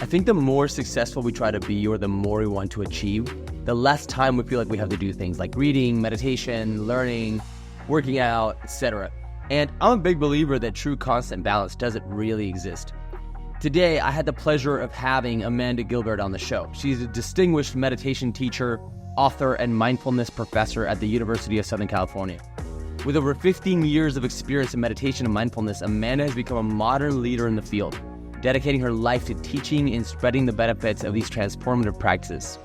I think the more successful we try to be or the more we want to achieve, the less time we feel like we have to do things like reading, meditation, learning, working out, etc. And I'm a big believer that true constant balance doesn't really exist. Today, I had the pleasure of having Amanda Gilbert on the show. She's a distinguished meditation teacher, author, and mindfulness professor at the University of Southern California. With over 15 years of experience in meditation and mindfulness, Amanda has become a modern leader in the field, dedicating her life to teaching and spreading the benefits of these transformative practices.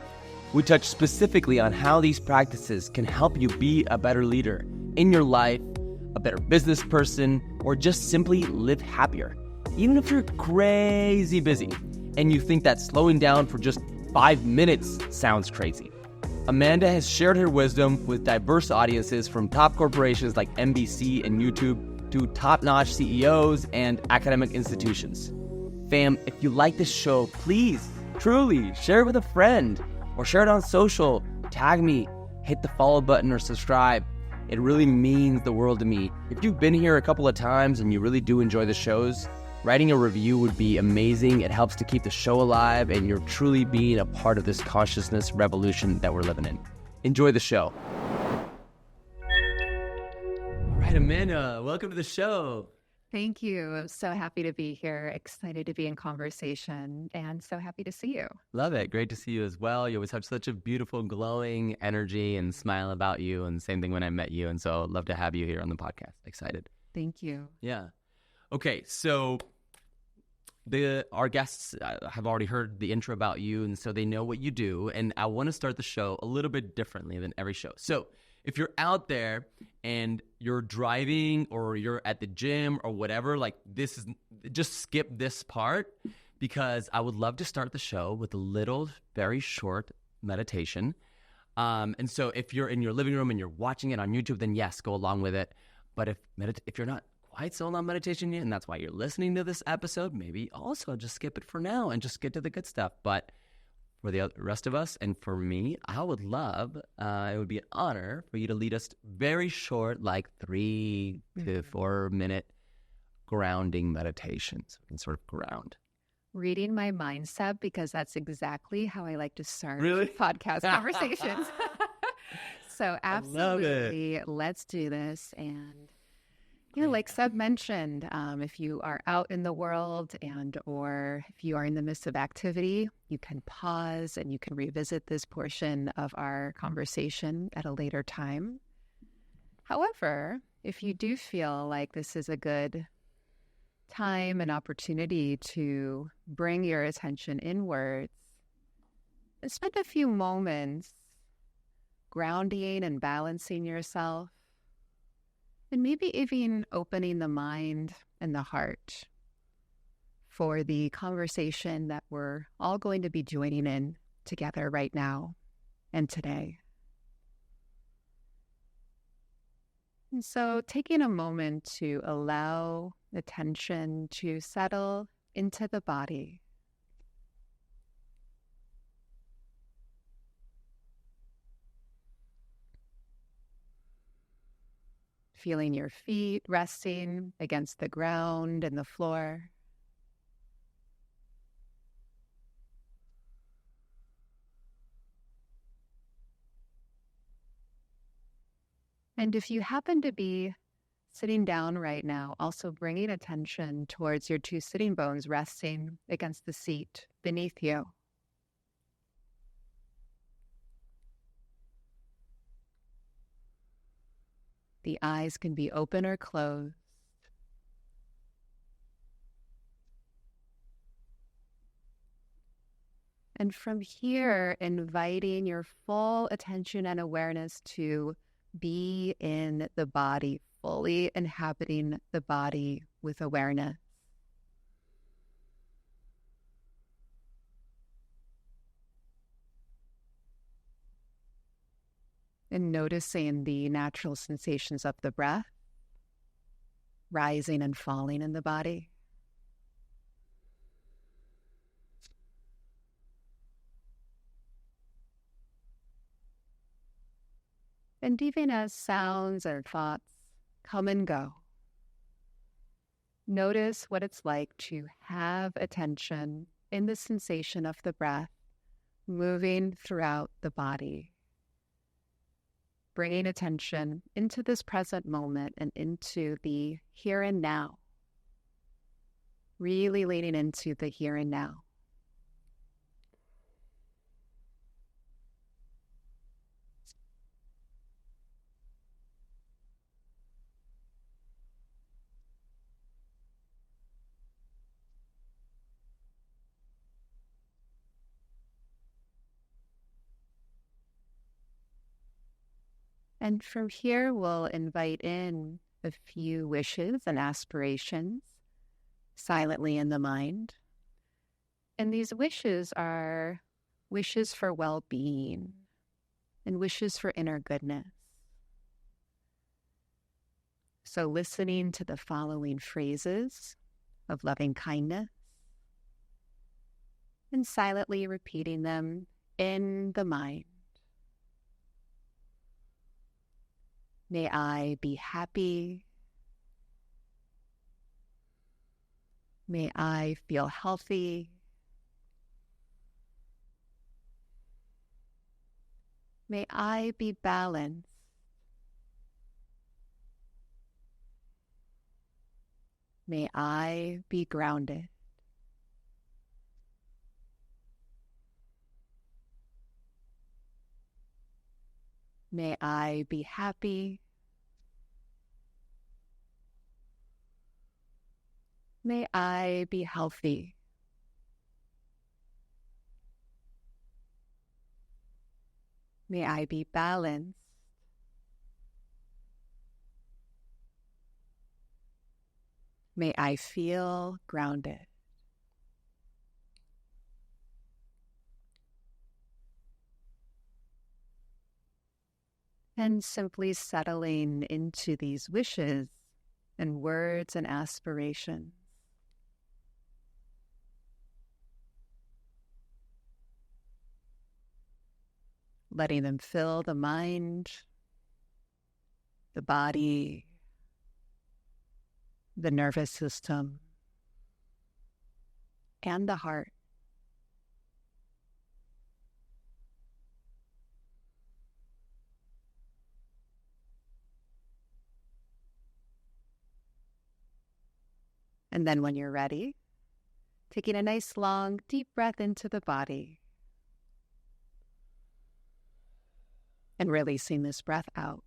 We touch specifically on how these practices can help you be a better leader in your life, a better business person, or just simply live happier. Even if you're crazy busy and you think that slowing down for just 5 minutes sounds crazy. Amanda has shared her wisdom with diverse audiences from top corporations like NBC and YouTube to top-notch CEOs and academic institutions. Fam, if you like this show, please, truly, share it with a friend or share it on social. Tag me, hit the follow button or subscribe. It really means the world to me. If you've been here a couple of times and you really do enjoy the shows, writing a review would be amazing. It helps to keep the show alive, and you're truly being a part of this consciousness revolution that we're living in. Enjoy the show. All right, Amanda, welcome to the show. Thank you. I'm so happy to be here, excited to be in conversation, and so happy to see you. Love it. Great to see you as well. You always have such a beautiful, glowing energy and smile about you, and same thing when I met you, and so I'd love to have you here on the podcast. Excited. Thank you. Yeah. Okay, so our guests have already heard the intro about you, and so they know what you do, and I want to start the show a little bit differently than every show. So if you're out there and you're driving or you're at the gym or whatever, like just skip this part, because I would love to start the show with a little, very short meditation. And so if you're in your living room and you're watching it on YouTube, then yes, go along with it. But if you're not quite sold on meditation yet, and that's why you're listening to this episode, maybe also just skip it for now and just get to the good stuff. But for the rest of us and for me, I would love, it would be an honor for you to lead us very short, like 3 to 4 minute grounding meditation, so we can sort of ground. Reading my mindset, because that's exactly how I like to start podcast conversations. So absolutely, let's do this. And like Seb mentioned, if you are out in the world or if you are in the midst of activity, you can pause and you can revisit this portion of our conversation at a later time. However, if you do feel like this is a good time and opportunity to bring your attention inwards and spend a few moments grounding and balancing yourself, and maybe even opening the mind and the heart for the conversation that we're all going to be joining in together right now and today. And so taking a moment to allow attention to settle into the body. Feeling your feet resting against the ground and the floor. And if you happen to be sitting down right now, also bringing attention towards your 2 sitting bones resting against the seat beneath you. The eyes can be open or closed. And from here, inviting your full attention and awareness to be in the body, fully inhabiting the body with awareness. And noticing the natural sensations of the breath, rising and falling in the body. And even as sounds or thoughts come and go, notice what it's like to have attention in the sensation of the breath moving throughout the body, bringing attention into this present moment and into the here and now, really leaning into the here and now. And from here, we'll invite in a few wishes and aspirations silently in the mind. And these wishes are wishes for well-being and wishes for inner goodness. So listening to the following phrases of loving kindness and silently repeating them in the mind. May I be happy. May I feel healthy. May I be balanced. May I be grounded. May I be happy. May I be healthy. May I be balanced. May I feel grounded. And simply settling into these wishes and words and aspirations. Letting them fill the mind, the body, the nervous system, and the heart. And then when you're ready, taking a nice long, deep breath into the body and releasing this breath out.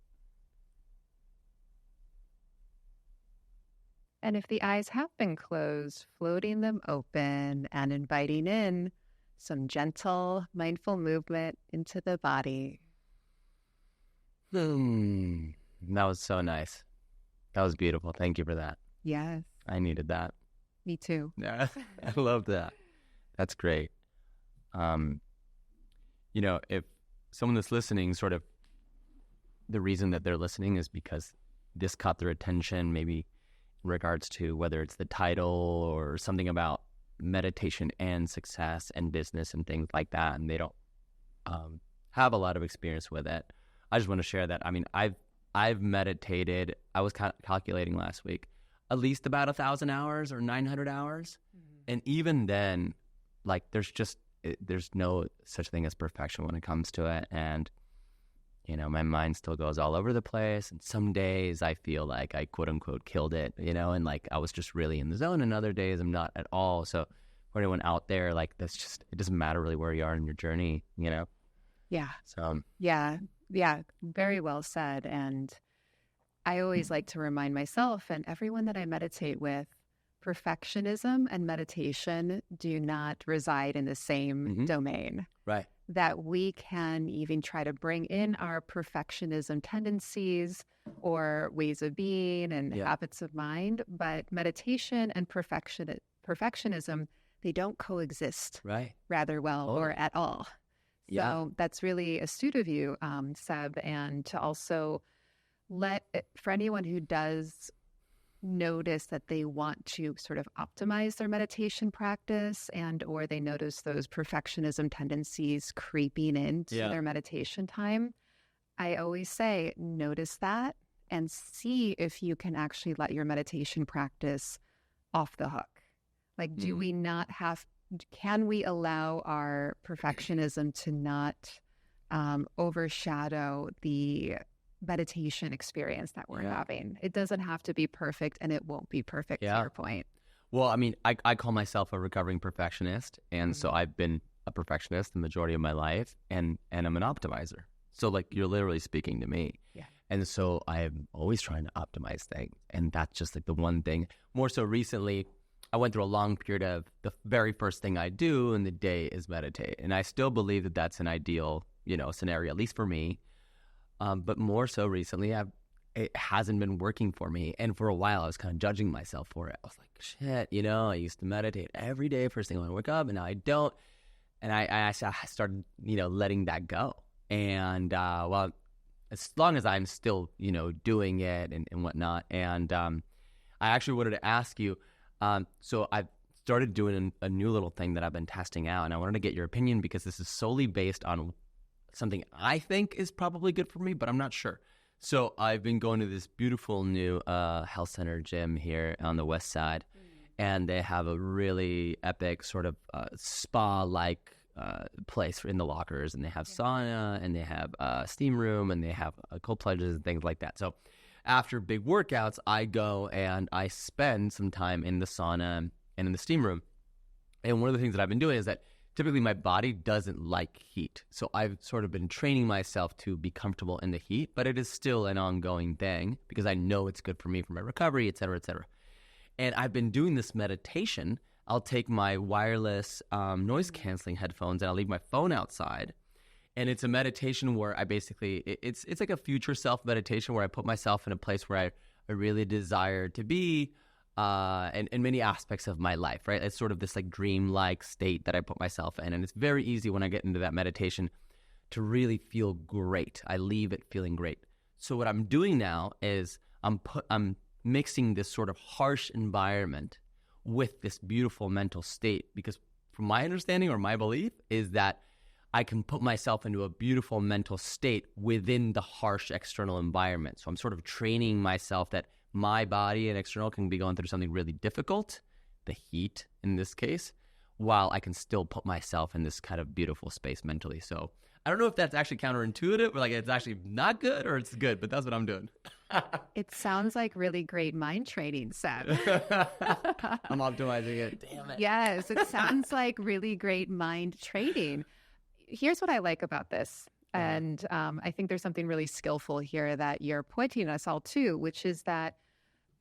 And if the eyes have been closed, floating them open and inviting in some gentle, mindful movement into the body. That was so nice. That was beautiful. Thank you for that. Yes. I needed that. Me too. Yeah, I love that. That's great. If someone that's listening, sort of the reason that they're listening is because this caught their attention, maybe in regards to whether it's the title or something about meditation and success and business and things like that, and they don't have a lot of experience with it. I just want to share that. I mean, I've meditated. I was calculating last week, at least about 1,000 hours or 900 hours. Mm-hmm. And even then, like, there's no such thing as perfection when it comes to it. And, my mind still goes all over the place. And some days I feel like I quote unquote killed it, and like I was just really in the zone. And other days I'm not at all. So for anyone out there, like, it doesn't matter really where you are in your journey, Yeah. So, yeah, very well said. And I always like to remind myself and everyone that I meditate with, perfectionism and meditation do not reside in the same domain. Right. That we can even try to bring in our perfectionism tendencies or ways of being and habits of mind, but meditation and perfectionism, they don't coexist rather well or at all. So that's really astute of you, Seb, and to also for anyone who does notice that they want to sort of optimize their meditation practice or they notice those perfectionism tendencies creeping into their meditation time, I always say, notice that and see if you can actually let your meditation practice off the hook. Like, do we not have can we allow our perfectionism to not overshadow the meditation experience that we're having? It doesn't have to be perfect, and it won't be perfect, to your point. Well, I mean, I call myself a recovering perfectionist, and so I've been a perfectionist the majority of my life, and I'm an optimizer. So, like, you're literally speaking to me. Yeah. And so I'm always trying to optimize things, and that's just like the one thing. More so recently, I went through a long period of the very first thing I do in the day is meditate, and I still believe that that's an ideal, scenario, at least for me. But more so recently, it hasn't been working for me. And for a while, I was kind of judging myself for it. I was like, shit, I used to meditate every day first thing when I wake up, and now I don't. And I started, letting that go. And, well, as long as I'm still, doing it and whatnot. And I actually wanted to ask you, so I've started doing a new little thing that I've been testing out. And I wanted to get your opinion because this is solely based on something I think is probably good for me, but I'm not sure. So I've been going to this beautiful new health center gym here on the west side, and they have a really epic sort of spa-like place in the lockers, and they have sauna, and they have steam room, and they have cold plunges and things like that. So after big workouts, I go and I spend some time in the sauna and in the steam room. And one of the things that I've been doing is that typically my body doesn't like heat. So I've sort of been training myself to be comfortable in the heat, but it is still an ongoing thing because I know it's good for me for my recovery, et cetera, et cetera. And I've been doing this meditation. I'll take my wireless noise canceling headphones and I'll leave my phone outside. And it's a meditation where I basically, it's like a future self meditation where I put myself in a place where I really desire to be in many aspects of my life, right? It's sort of this like dream-like state that I put myself in. And it's very easy when I get into that meditation to really feel great. I leave it feeling great. So what I'm doing now is I'm mixing this sort of harsh environment with this beautiful mental state, because from my understanding or my belief is that I can put myself into a beautiful mental state within the harsh external environment. So I'm sort of training myself that my body and external can be going through something really difficult, the heat in this case, while I can still put myself in this kind of beautiful space mentally. So I don't know if that's actually counterintuitive or like it's actually not good or it's good, but that's what I'm doing. It sounds like really great mind training, Seb. I'm optimizing it. Damn it. Yes, it sounds like really great mind training. Here's what I like about this. And I think there's something really skillful here that you're pointing us all to, which is that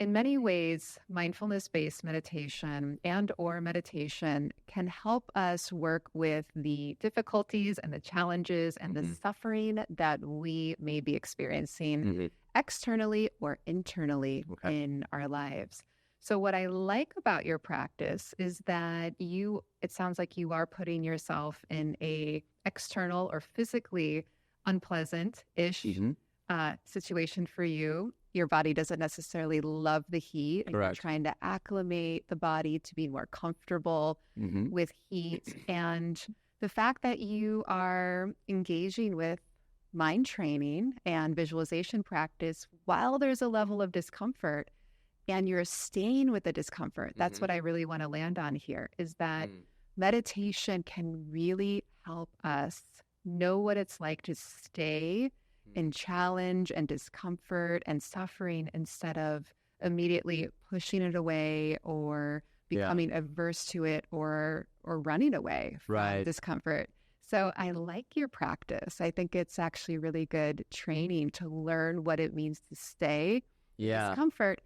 in many ways, mindfulness-based meditation or meditation can help us work with the difficulties and the challenges and the suffering that we may be experiencing externally or internally in our lives. So what I like about your practice is that it sounds like you are putting yourself in a external or physically unpleasant-ish situation for you. Your body doesn't necessarily love the heat. And you're trying to acclimate the body to be more comfortable with heat. And the fact that you are engaging with mind training and visualization practice while there's a level of discomfort, and you're staying with the discomfort. That's what I really want to land on here, is that meditation can really help us know what it's like to stay in challenge and discomfort and suffering instead of immediately pushing it away or becoming averse to it or running away from discomfort. So I like your practice. I think it's actually really good training to learn what it means to stay in discomfort.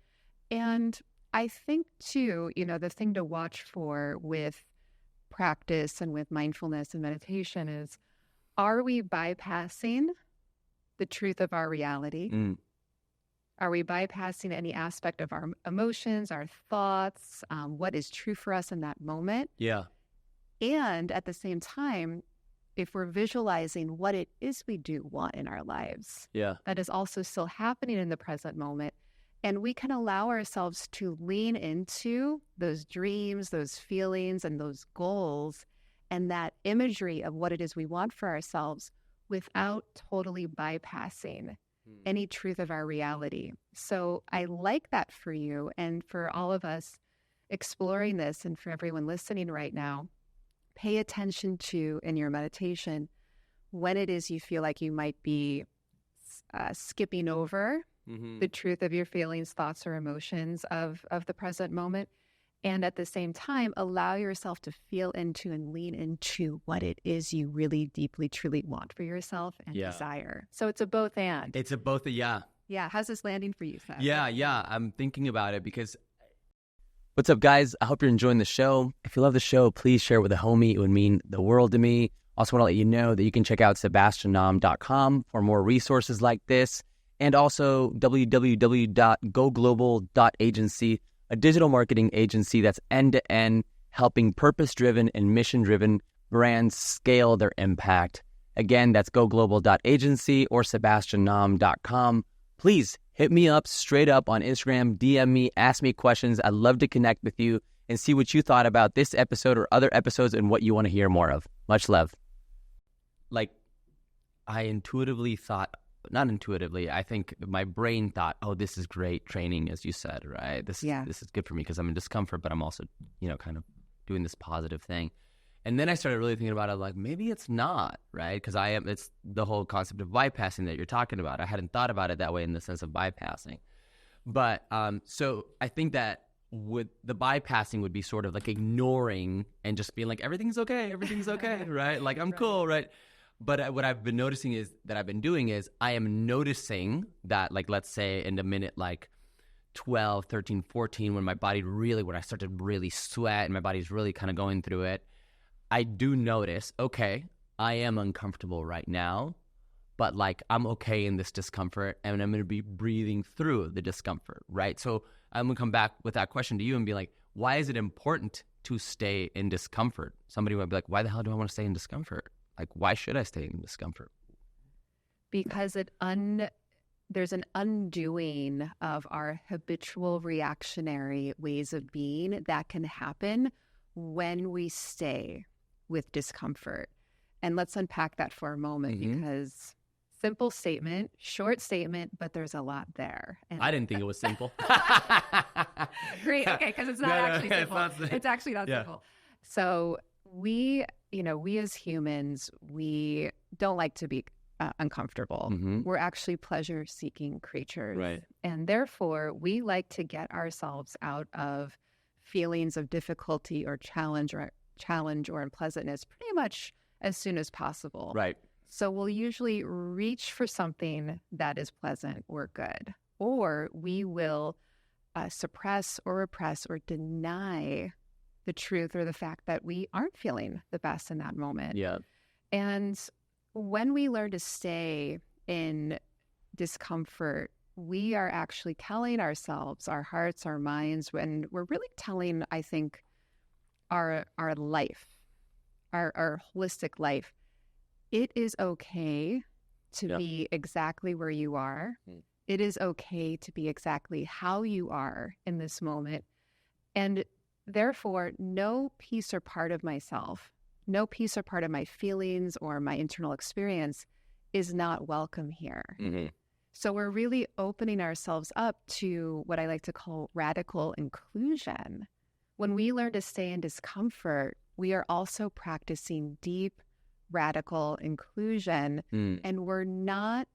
And I think, too, the thing to watch for with practice and with mindfulness and meditation is, are we bypassing the truth of our reality? Are we bypassing any aspect of our emotions, our thoughts, what is true for us in that moment? Yeah. And at the same time, if we're visualizing what it is we do want in our lives, that is also still happening in the present moment, and we can allow ourselves to lean into those dreams, those feelings, and those goals, and that imagery of what it is we want for ourselves without totally bypassing any truth of our reality. So I like that for you and for all of us exploring this, and for everyone listening right now. pay attention to in your meditation when it is you feel like you might be skipping over the truth of your feelings, thoughts, or emotions of the present moment. And at the same time, allow yourself to feel into and lean into what it is you really deeply, truly want for yourself and desire. So it's a both and. It's a both, yeah. Yeah. How's this landing for you, Seb? Yeah. I'm thinking about it because... What's up, guys? I hope you're enjoying the show. If you love the show, please share it with a homie. It would mean the world to me. Also want to let you know that you can check out sebastiannam.com for more resources like this, and also www.goglobal.agency, a digital marketing agency that's end-to-end, helping purpose-driven and mission-driven brands scale their impact. Again, that's goglobal.agency or sebastiannam.com. Please hit me up straight up on Instagram, DM me, ask me questions. I'd love to connect with you and see what you thought about this episode or other episodes and what you want to hear more of. Much love. Like, I intuitively thought, not intuitively, I think my brain thought, oh, this is great training, as you said, right? This is good for me because I'm in discomfort, but I'm also, kind of doing this positive thing. And then I started really thinking about it, like, maybe it's not, right? Because it's the whole concept of bypassing that you're talking about. I hadn't thought about it that way in the sense of bypassing. But so I think that with the bypassing would be sort of like ignoring and just being like, everything's okay, right? Like, I'm cool, right? But what I've been noticing is that I've been doing is I am noticing that, like, let's say in the minute, like, 12, 13, 14, when I start to really sweat and my body's really kind of going through it, I do notice, okay, I am uncomfortable right now, but, like, I'm okay in this discomfort and I'm going to be breathing through the discomfort, right? So I'm going to come back with that question to you and be like, why is it important to stay in discomfort? Somebody might be like, why the hell do I want to stay in discomfort? Like, why should I stay in discomfort? Because there's an undoing of our habitual reactionary ways of being that can happen when we stay with discomfort. And let's unpack that for a moment because simple statement, short statement, but there's a lot there. And I didn't think it was simple. Great. Okay. Because it's not actually simple. It's actually not simple. So we as humans, we don't like to be uncomfortable. We're actually pleasure-seeking creatures. Right. And therefore, we like to get ourselves out of feelings of difficulty or challenge or unpleasantness pretty much as soon as possible. Right. So we'll usually reach for something that is pleasant or good, or we will suppress or repress or deny the truth or the fact that we aren't feeling the best in that moment. Yeah. And when we learn to stay in discomfort, we are actually telling ourselves, our hearts, our minds, when we're really telling, I think, our life, our holistic life, it is okay to be exactly where you are. It is okay to be exactly how you are in this moment. And therefore, no piece or part of myself, no piece or part of my feelings or my internal experience is not welcome here. So we're really opening ourselves up to what I like to call radical inclusion. When we learn to stay in discomfort, we are also practicing deep, radical inclusion, and we're not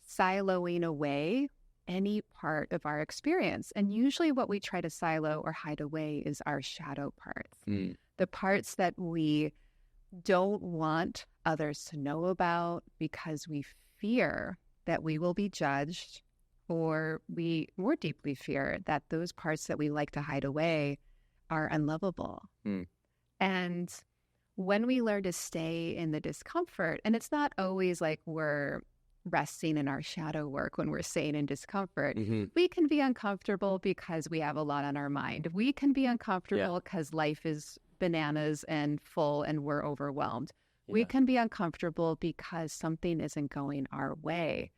siloing away any part of our experience. And usually what we try to silo or hide away is our shadow parts, the parts that we don't want others to know about because we fear that we will be judged, or we more deeply fear that those parts that we like to hide away are unlovable. And when we learn to stay in the discomfort, and it's not always like we're resting in our shadow work when we're staying in discomfort. We can be uncomfortable because we have a lot on our mind. We can be uncomfortable because life is bananas and full and we're overwhelmed. We can be uncomfortable because something isn't going our way.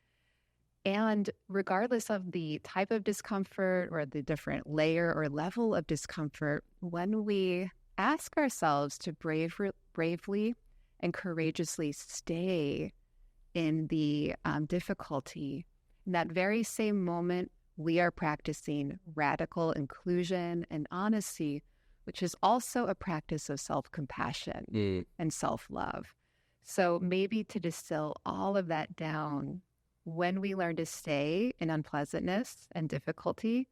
And regardless of the type of discomfort or the different layer or level of discomfort, when we ask ourselves to bravely and courageously stay in the difficulty, in that very same moment, we are practicing radical inclusion and honesty which is also a practice of self-compassion and self-love. So maybe to distill all of that down, when we learn to stay in unpleasantness and difficulty,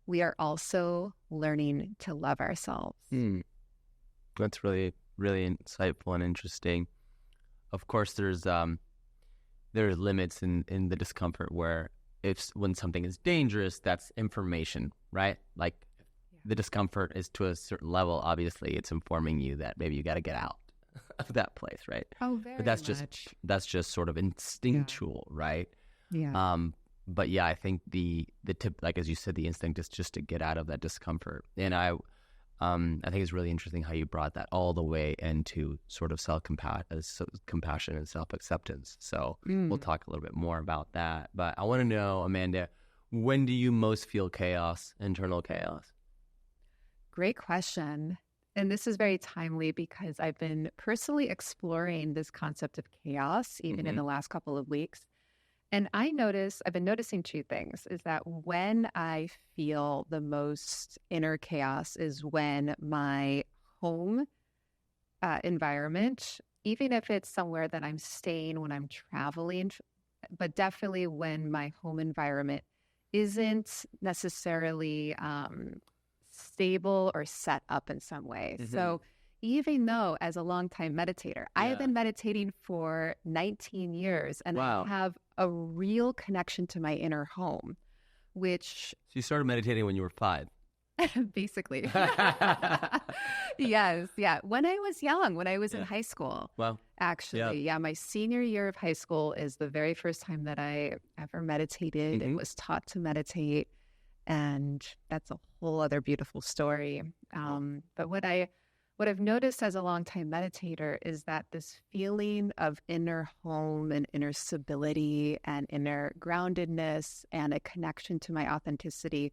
we are also learning to love ourselves. That's really, really insightful and interesting. Of course, there are limits in the discomfort where when something is dangerous, that's information, right? Like the discomfort is to a certain level. Obviously, it's informing you that maybe you got to get out of that place, right? Oh, very But that's much. that's just sort of instinctual, right? Yeah. But yeah, I think the tip, like as you said, the instinct is just to get out of that discomfort. And I think it's really interesting how you brought that all the way into sort of compassion and self-acceptance. So we'll talk a little bit more about that. But I want to know, Amanda, when do you most feel chaos, internal chaos? Great question. And this is very timely because I've been personally exploring this concept of chaos even in the last couple of weeks. And I've been noticing two things, is that when I feel the most inner chaos is when my home environment, even if it's somewhere that I'm staying when I'm traveling, but definitely when my home environment isn't necessarily stable or set up in some way. So even though as a longtime meditator, I have been meditating for 19 years and I have a real connection to my inner home, which... So you started meditating when you were 5? Basically. Yes. Yeah. When I was young, when I was in high school. Wow. Actually, my senior year of high school is the very first time that I ever meditated and was taught to meditate. And that's a whole other beautiful story. But what I've noticed as a longtime meditator is that this feeling of inner home and inner stability and inner groundedness and a connection to my authenticity,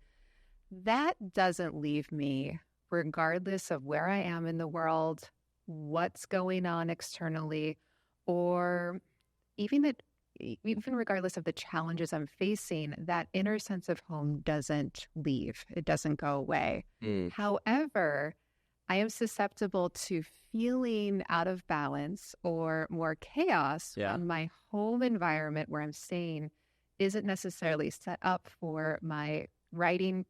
that doesn't leave me regardless of where I am in the world, what's going on externally, or even regardless of the challenges I'm facing, that inner sense of home doesn't leave. It doesn't go away. However, I am susceptible to feeling out of balance or more chaos when my home environment where I'm staying isn't necessarily set up for my writing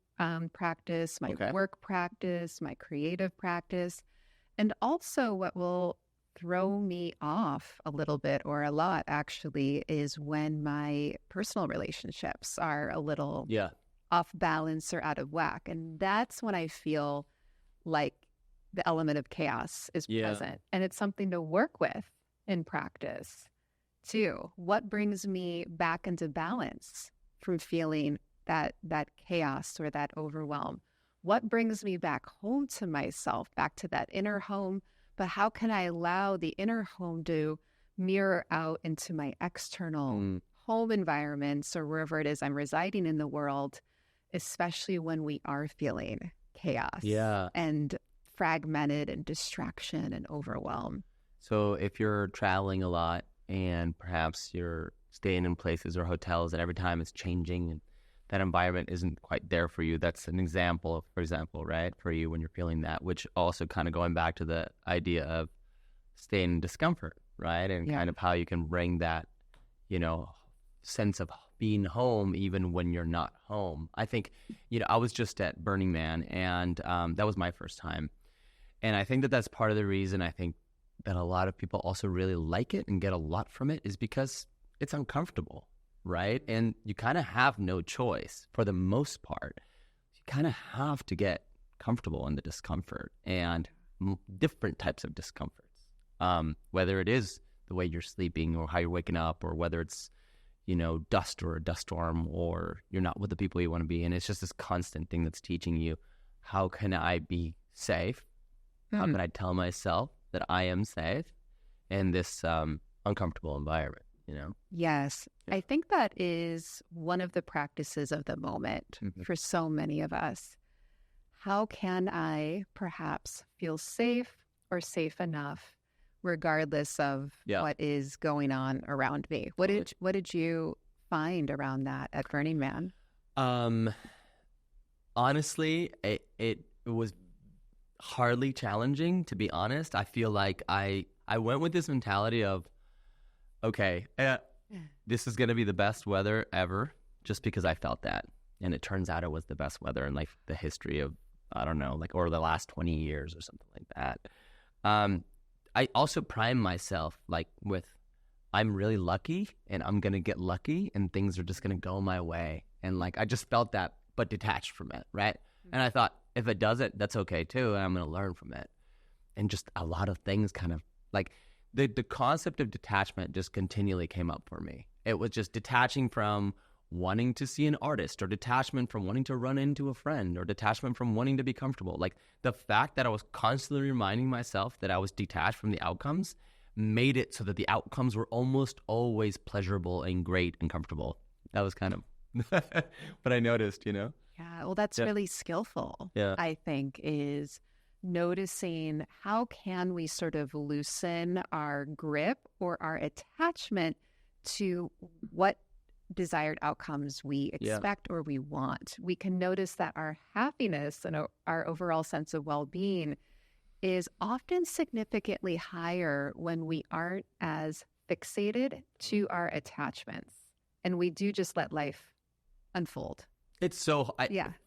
practice, my work practice, my creative practice. And also what will throw me off a little bit or a lot actually is when my personal relationships are a little off balance or out of whack. And that's when I feel like the element of chaos is present. And it's something to work with in practice too. What brings me back into balance from feeling that chaos or that overwhelm? What brings me back home to myself, back to that inner home? But how can I allow the inner home to mirror out into my external home environments or wherever it is I'm residing in the world, especially when we are feeling chaos and fragmented and distraction and overwhelm? So if you're traveling a lot and perhaps you're staying in places or hotels and every time it's changing and that environment isn't quite there for you, that's an example, for example, right, for you when you're feeling that, which also kind of going back to the idea of staying in discomfort, right, and kind of how you can bring that, sense of being home even when you're not home. I think, I was just at Burning Man and that was my first time. And I think that that's part of the reason I think that a lot of people also really like it and get a lot from it is because it's uncomfortable, right? And you kind of have no choice for the most part. You kind of have to get comfortable in the discomfort and different types of discomforts, whether it is the way you're sleeping or how you're waking up or whether it's, dust or a dust storm or you're not with the people you want to be. And it's just this constant thing that's teaching you, how can I be safe? How can I tell myself that I am safe in this uncomfortable environment? Yes. I think that is one of the practices of the moment for so many of us. How can I perhaps feel safe or safe enough regardless of what is going on around me? What did you find around that at Burning Man? Honestly, it was hardly challenging, to be honest. I feel like I went with this mentality of, okay, this is going to be the best weather ever, just because I felt that. And it turns out it was the best weather in like the history of, I don't know, like, or the last 20 years or something like that. I also prime myself like with, I'm really lucky and I'm going to get lucky and things are just going to go my way. And like, I just felt that, but detached from it, right? And I thought, if it doesn't, that's okay too. And I'm going to learn from it. And just a lot of things kind of like the concept of detachment just continually came up for me. It was just detaching from wanting to see an artist, or detachment from wanting to run into a friend, or detachment from wanting to be comfortable. Like the fact that I was constantly reminding myself that I was detached from the outcomes made it so that the outcomes were almost always pleasurable and great and comfortable. That was kind of what I noticed, you know? Yeah, well, that's really skillful, I think, is noticing how can we sort of loosen our grip or our attachment to what desired outcomes we expect or we want. We can notice that our happiness and our overall sense of well-being is often significantly higher when we aren't as fixated to our attachments and we do just let life unfold. It's so,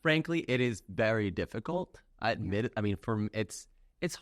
frankly, it is very difficult. I admit it. I mean, it's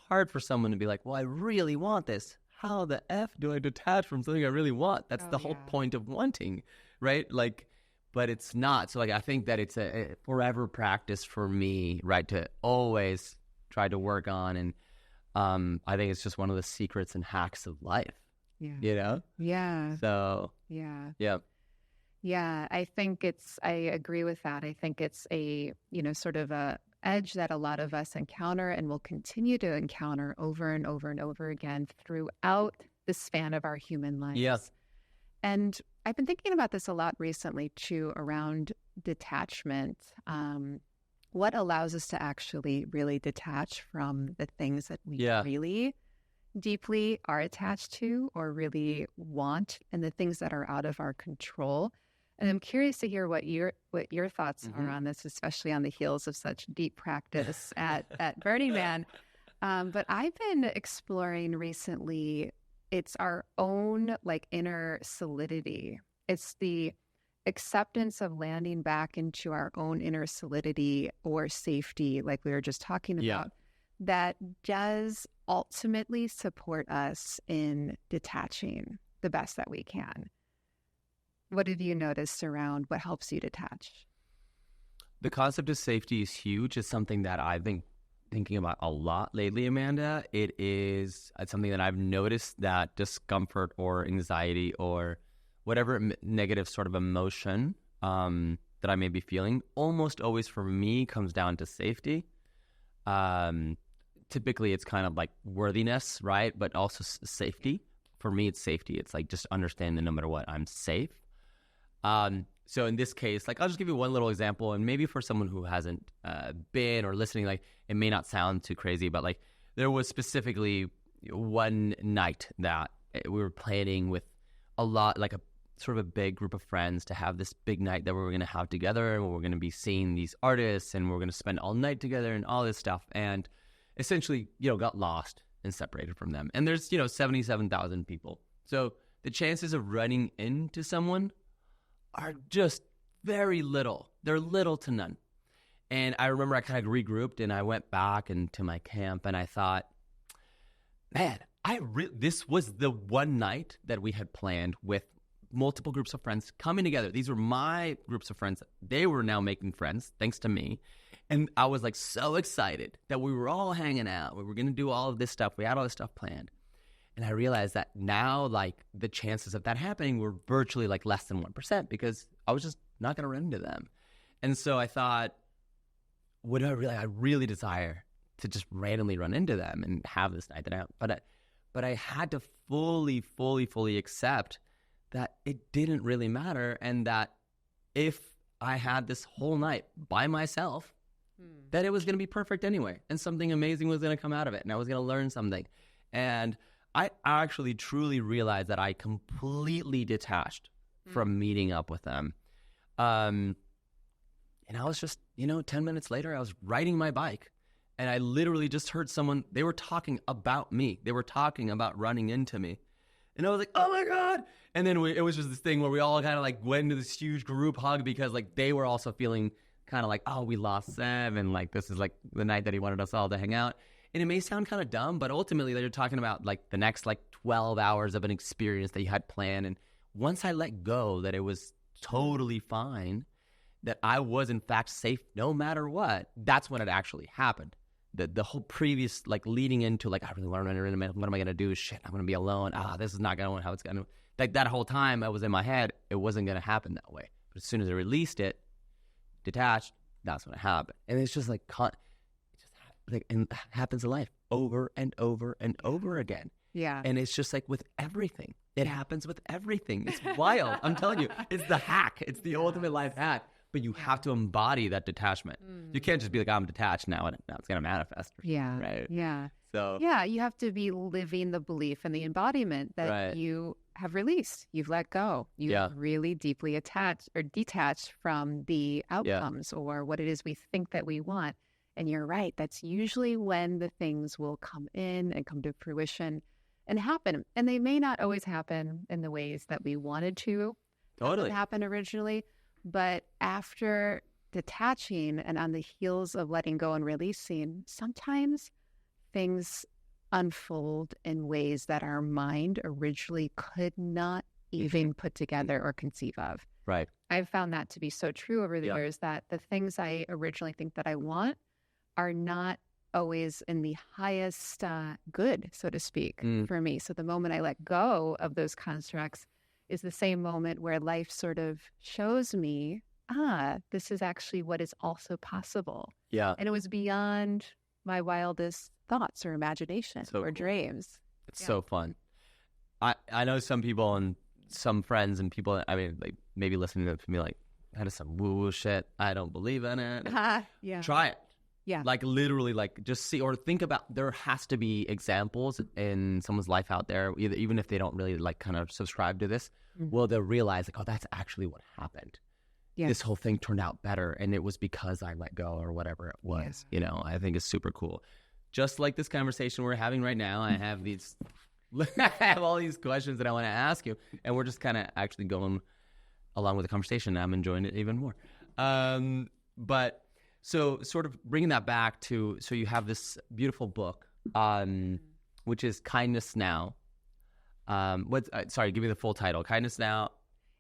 hard for someone to be like, well, I really want this. How the F do I detach from something I really want? That's the whole point of wanting, right? Like, but it's not. So like, I think that it's a forever practice for me, right? To always try to work on. And I think it's just one of the secrets and hacks of life, you know? Yeah. So, Yeah, I think I agree with that. I think it's a, sort of a edge that a lot of us encounter and will continue to encounter over and over and over again throughout the span of our human lives. Yes. And I've been thinking about this a lot recently too, around detachment. What allows us to actually really detach from the things that we really deeply are attached to or really want, and the things that are out of our control. And I'm curious to hear what your thoughts are on this, especially on the heels of such deep practice at Burning Man. But I've been exploring recently, it's our own like inner solidity. It's the acceptance of landing back into our own inner solidity or safety, like we were just talking about, that does ultimately support us in detaching the best that we can. What have you noticed around what helps you detach? The concept of safety is huge. It's something that I've been thinking about a lot lately, Amanda. It's something that I've noticed that discomfort or anxiety or whatever negative sort of emotion that I may be feeling, almost always for me comes down to safety. Typically, it's kind of like worthiness, right? But also safety. For me, it's safety. It's like just understanding that no matter what, I'm safe. So in this case, like I'll just give you one little example, and maybe for someone who hasn't been or listening, like it may not sound too crazy, but like there was specifically one night that we were planning with a lot, like a sort of a big group of friends to have this big night that we were going to have together, and we're going to be seeing these artists, and we're going to spend all night together and all this stuff, and essentially, got lost and separated from them. And there's, 77,000 people. So the chances of running into someone are just very little. They're little to none. And I remember I kind of regrouped and I went back into my camp and I thought, man, this was the one night that we had planned with multiple groups of friends coming together. These were my groups of friends. They were now making friends, thanks to me. And I was like so excited that we were all hanging out. We were going to do all of this stuff. We had all this stuff planned. And I realized that now, like, the chances of that happening were virtually like less than 1% because I was just not going to run into them. And so I thought, would I really desire to just randomly run into them and have this night out? But I had to fully accept that it didn't really matter, and that if I had this whole night by myself, that it was going to be perfect anyway, and something amazing was going to come out of it, and I was going to learn something. And I actually truly realized that I completely detached from meeting up with them. And I was just, 10 minutes later, I was riding my bike And I literally just heard someone, they were talking about me. They were talking about running into me. And I was like, oh my God. And then it was just this thing where we all kind of like went into this huge group hug because like they were also feeling kind of like, oh, we lost Seb. And like, this is like the night that he wanted us all to hang out. And it may sound kind of dumb, but ultimately they're talking about like the next like 12 hours of an experience that you had planned. And once I let go that it was totally fine, that I was in fact safe no matter what, that's when it actually happened. The whole previous, like leading into like, I really want to run in a minute. What am I going to do? Shit, I'm going to be alone. This is not going to how it's going to. Like that whole time I was in my head, it wasn't going to happen that way. But as soon as I released it, detached, that's when it happened. And it's just like, it happens in life over and over and over again. Yeah. And it's just like with everything. It happens with everything. It's wild. I'm telling you, it's the hack. It's the ultimate life hack. But you have to embody that detachment. You can't just be like, I'm detached now and now it's going to manifest. Yeah. Right. Yeah. So yeah, you have to be living the belief and the embodiment that you have released. You've let go. You've really deeply attached or detached from the outcomes or what it is we think that we want. And you're right. That's usually when the things will come in and come to fruition and happen. And they may not always happen in the ways that we wanted to happen originally. But after detaching and on the heels of letting go and releasing, sometimes things unfold in ways that our mind originally could not even put together or conceive of. Right. I've found that to be so true over the years, that the things I originally think that I want are not always in the highest good, so to speak, for me. So the moment I let go of those constructs is the same moment where life sort of shows me, this is actually what is also possible. Yeah. And it was beyond my wildest thoughts or imagination or dreams. It's so fun. I know some people and some friends and people, I mean, like maybe listening to me like, that is some woo-woo shit. I don't believe in it. Try it. Yeah. Like literally like just see or think about, there has to be examples in someone's life out there, even if they don't really like kind of subscribe to this, well, they'll realize like, oh, that's actually what happened. Yeah. This whole thing turned out better. And it was because I let go or whatever it was, you know, I think it's super cool. Just like this conversation we're having right now, I have I have all these questions that I want to ask you, and we're just kind of actually going along with the conversation. I'm enjoying it even more. But so sort of bringing that back to, so you have this beautiful book, which is Kindness Now. Sorry, give me the full title. Kindness Now.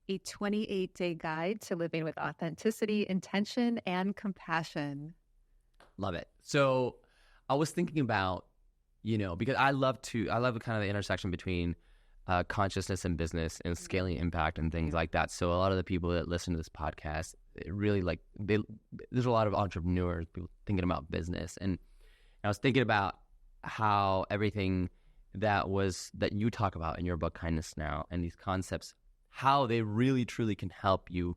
A 28-day guide to living with authenticity, intention, and compassion. Love it. So I was thinking about, you know, because I love kind of the intersection between consciousness and business and scaling impact and things like that. So a lot of the people that listen to this podcast, it really like, there's a lot of entrepreneurs, people thinking about business. And I was thinking about how everything that you talk about in your book, Kindness Now, and these concepts, how they really truly can help you,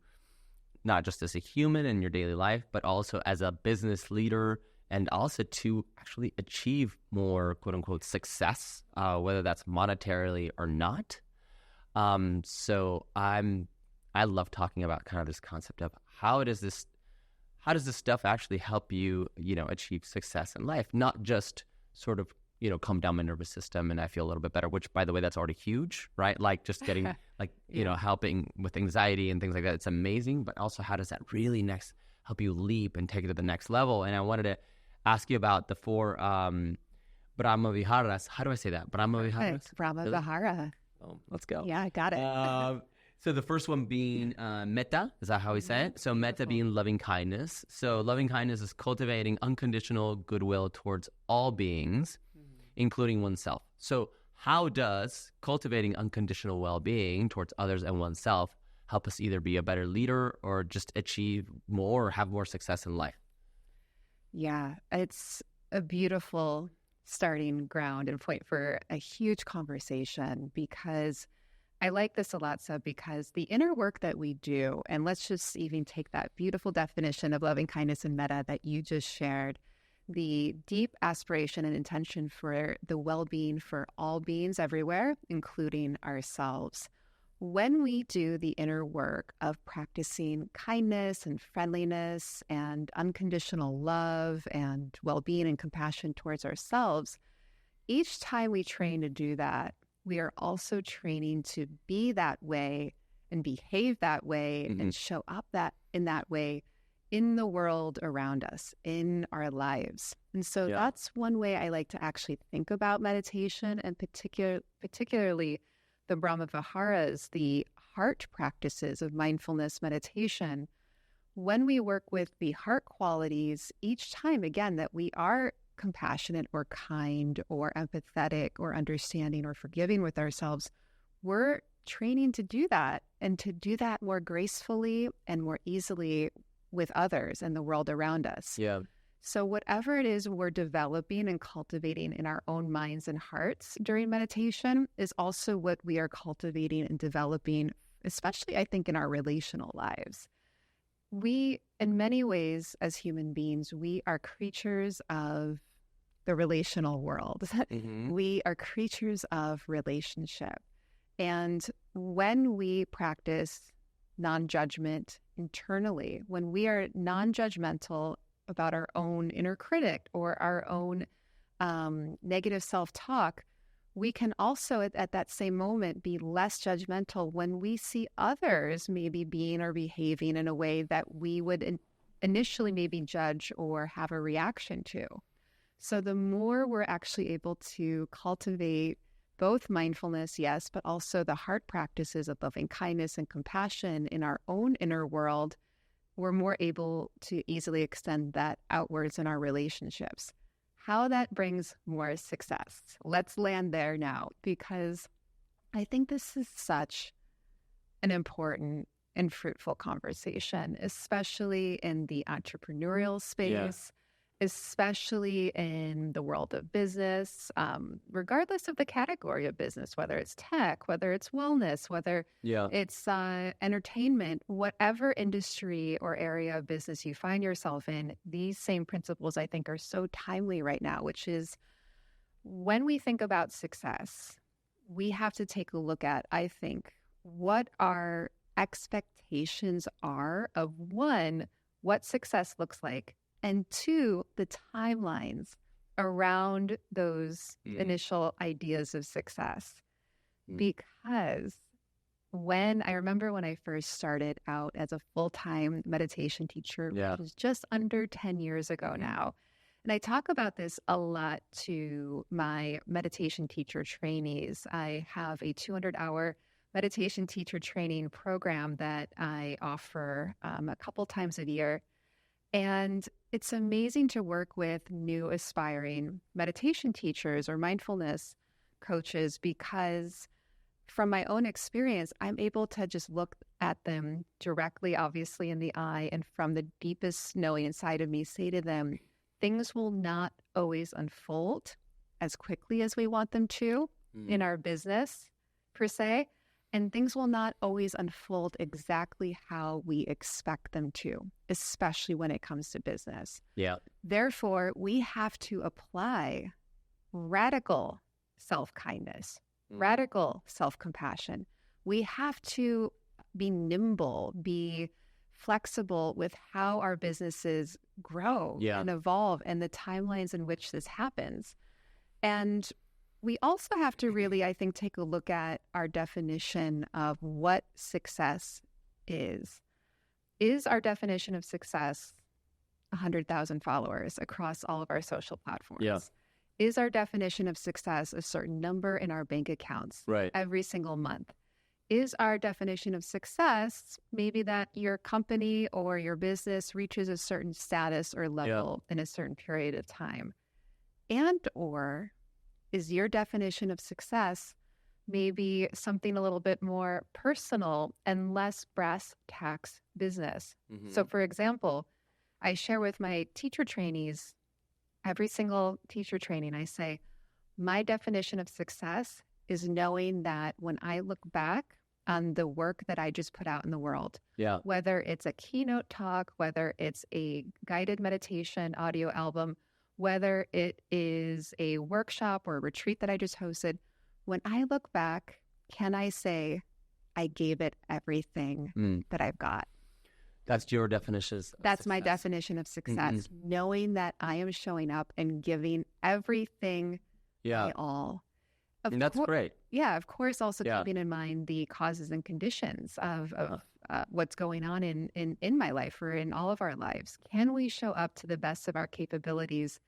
not just as a human in your daily life, but also as a business leader, and also to actually achieve more quote unquote success, whether that's monetarily or not. So I love talking about kind of this concept of how does this stuff actually help you, you know, achieve success in life, not just sort of, you know, calm down my nervous system and I feel a little bit better, which by the way, that's already huge, right? Like just getting like, you know, helping with anxiety and things like that. It's amazing. But also how does that really help you leap and take it to the next level? And I wanted to ask you about the 4 Brahma Viharas. How do I say that? Brahma Viharas? Brahma Vihara. Oh, let's go. Yeah, I got it. So the first one being metta, is that how we say it? So metta being loving kindness. So loving kindness is cultivating unconditional goodwill towards all beings, including oneself. So how does cultivating unconditional well-being towards others and oneself help us either be a better leader or just achieve more or have more success in life? Yeah, it's a beautiful starting ground and point for a huge conversation, because I like this a lot, Seb, because the inner work that we do, and let's just even take that beautiful definition of loving kindness and metta that you just shared, the deep aspiration and intention for the well-being for all beings everywhere, including ourselves. when we do the inner work of practicing kindness and friendliness and unconditional love and well-being and compassion towards ourselves, each time we train to do that, we are also training to be that way and behave that way and show up in that way in the world around us, in our lives. And so that's one way I like to actually think about meditation, and particularly the Brahma Viharas, the heart practices of mindfulness meditation. When we work with the heart qualities, each time, again, that we are compassionate or kind or empathetic or understanding or forgiving with ourselves, we're training to do that, and to do that more gracefully and more easily with others and the world around us. Yeah. So whatever it is we're developing and cultivating in our own minds and hearts during meditation is also what we are cultivating and developing, especially, I think, in our relational lives. We, in many ways, as human beings, we are creatures of the relational world. We are creatures of relationship. And when we practice non-judgment internally, when we are non-judgmental about our own inner critic or our own negative self-talk, we can also at that same moment be less judgmental when we see others maybe being or behaving in a way that we would initially maybe judge or have a reaction to. So the more we're actually able to cultivate both mindfulness, yes, but also the heart practices of loving kindness and compassion in our own inner world, we're more able to easily extend that outwards in our relationships. How that brings more success. Let's land there now, because I think this is such an important and fruitful conversation, especially in the entrepreneurial space, especially in the world of business, regardless of the category of business, whether it's tech, whether it's wellness, whether it's entertainment, whatever industry or area of business you find yourself in, these same principles, I think, are so timely right now, which is when we think about success, we have to take a look at, I think, what our expectations are of, one, what success looks like, and two, the timelines around those initial ideas of success. Because I remember when I first started out as a full-time meditation teacher, which was just under 10 years ago now. And I talk about this a lot to my meditation teacher trainees. I have a 200-hour meditation teacher training program that I offer a couple times a year. And it's amazing to work with new aspiring meditation teachers or mindfulness coaches, because from my own experience, I'm able to just look at them directly, obviously, in the eye, and from the deepest knowing inside of me, say to them, things will not always unfold as quickly as we want them to in our business, per se. And things will not always unfold exactly how we expect them to, especially when it comes to business. Therefore, we have to apply radical self-kindness, radical self-compassion. We have to be nimble, be flexible with how our businesses grow and evolve and the timelines in which this happens. And we also have to really, I think, take a look at our definition of what success is. Is our definition of success 100,000 followers across all of our social platforms? Is our definition of success a certain number in our bank accounts every single month? Is our definition of success maybe that your company or your business reaches a certain status or level in a certain period of time? And or is your definition of success maybe something a little bit more personal and less brass tacks business? So for example, I share with my teacher trainees, every single teacher training, I say, my definition of success is knowing that when I look back on the work that I just put out in the world, whether it's a keynote talk, whether it's a guided meditation audio album, whether it is a workshop or a retreat that I just hosted, when I look back, can I say, I gave it everything that I've got. That's your definition of That's success. my definition of success. Knowing that I am showing up and giving everything my all. And that's great. Yeah, of course, also keeping in mind the causes and conditions of what's going on in my life or in all of our lives. Can we show up to the best of our capabilities,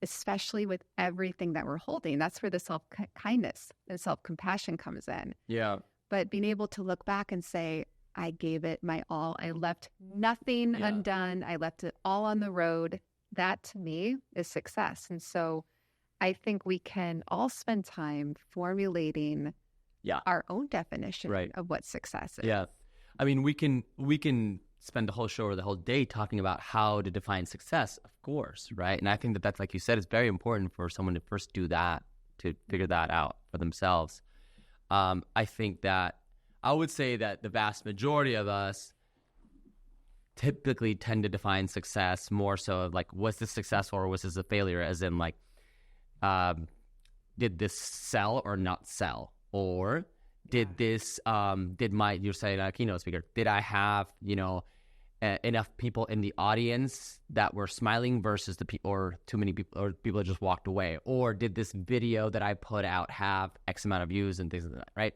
especially with everything that we're holding? That's where the self-kindness and self-compassion comes in. Yeah. But being able to look back and say, I gave it my all. I left nothing undone. I left it all on the road. That to me is success. And so I think we can all spend time formulating our own definition of what success is. Yeah. I mean, we can spend the whole show or the whole day talking about how to define success, of course, right? And I think that's, like you said, it's very important for someone to first do that, to figure that out for themselves. I think that I would say that the vast majority of us typically tend to define success more so of like, was this successful or was this a failure? As in like, did this sell or not sell? Or did this, you're saying a keynote speaker, did I have, enough people in the audience that were smiling versus or too many people, or people that just walked away? Or did this video that I put out have X amount of views and things like that, right?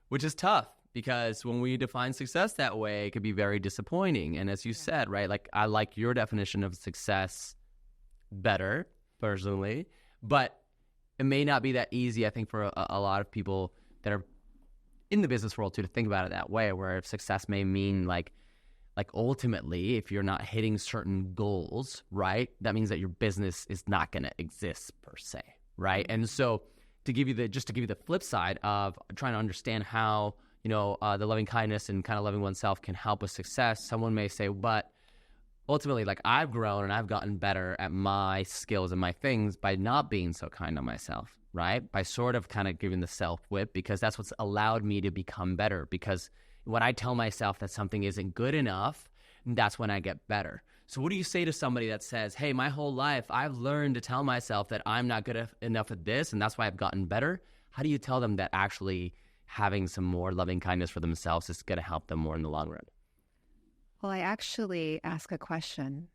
Which is tough. Because when we define success that way, it could be very disappointing. And as you said, right, like I like your definition of success better, personally, but it may not be that easy, I think, for a lot of people that are in the business world to think about it that way, where if success may mean like ultimately, if you're not hitting certain goals, right, that means that your business is not going to exist per se, right? And so to give you the flip side of trying to understand how the loving kindness and kind of loving oneself can help with success. Someone may say, but ultimately, like I've grown and I've gotten better at my skills and my things by not being so kind on myself, right? By sort of kind of giving the self-whip, because that's what's allowed me to become better. Because when I tell myself that something isn't good enough, that's when I get better. So what do you say to somebody that says, hey, my whole life I've learned to tell myself that I'm not good enough at this and that's why I've gotten better? How do you tell them that actually having some more loving kindness for themselves is going to help them more in the long run? Well, I actually ask a question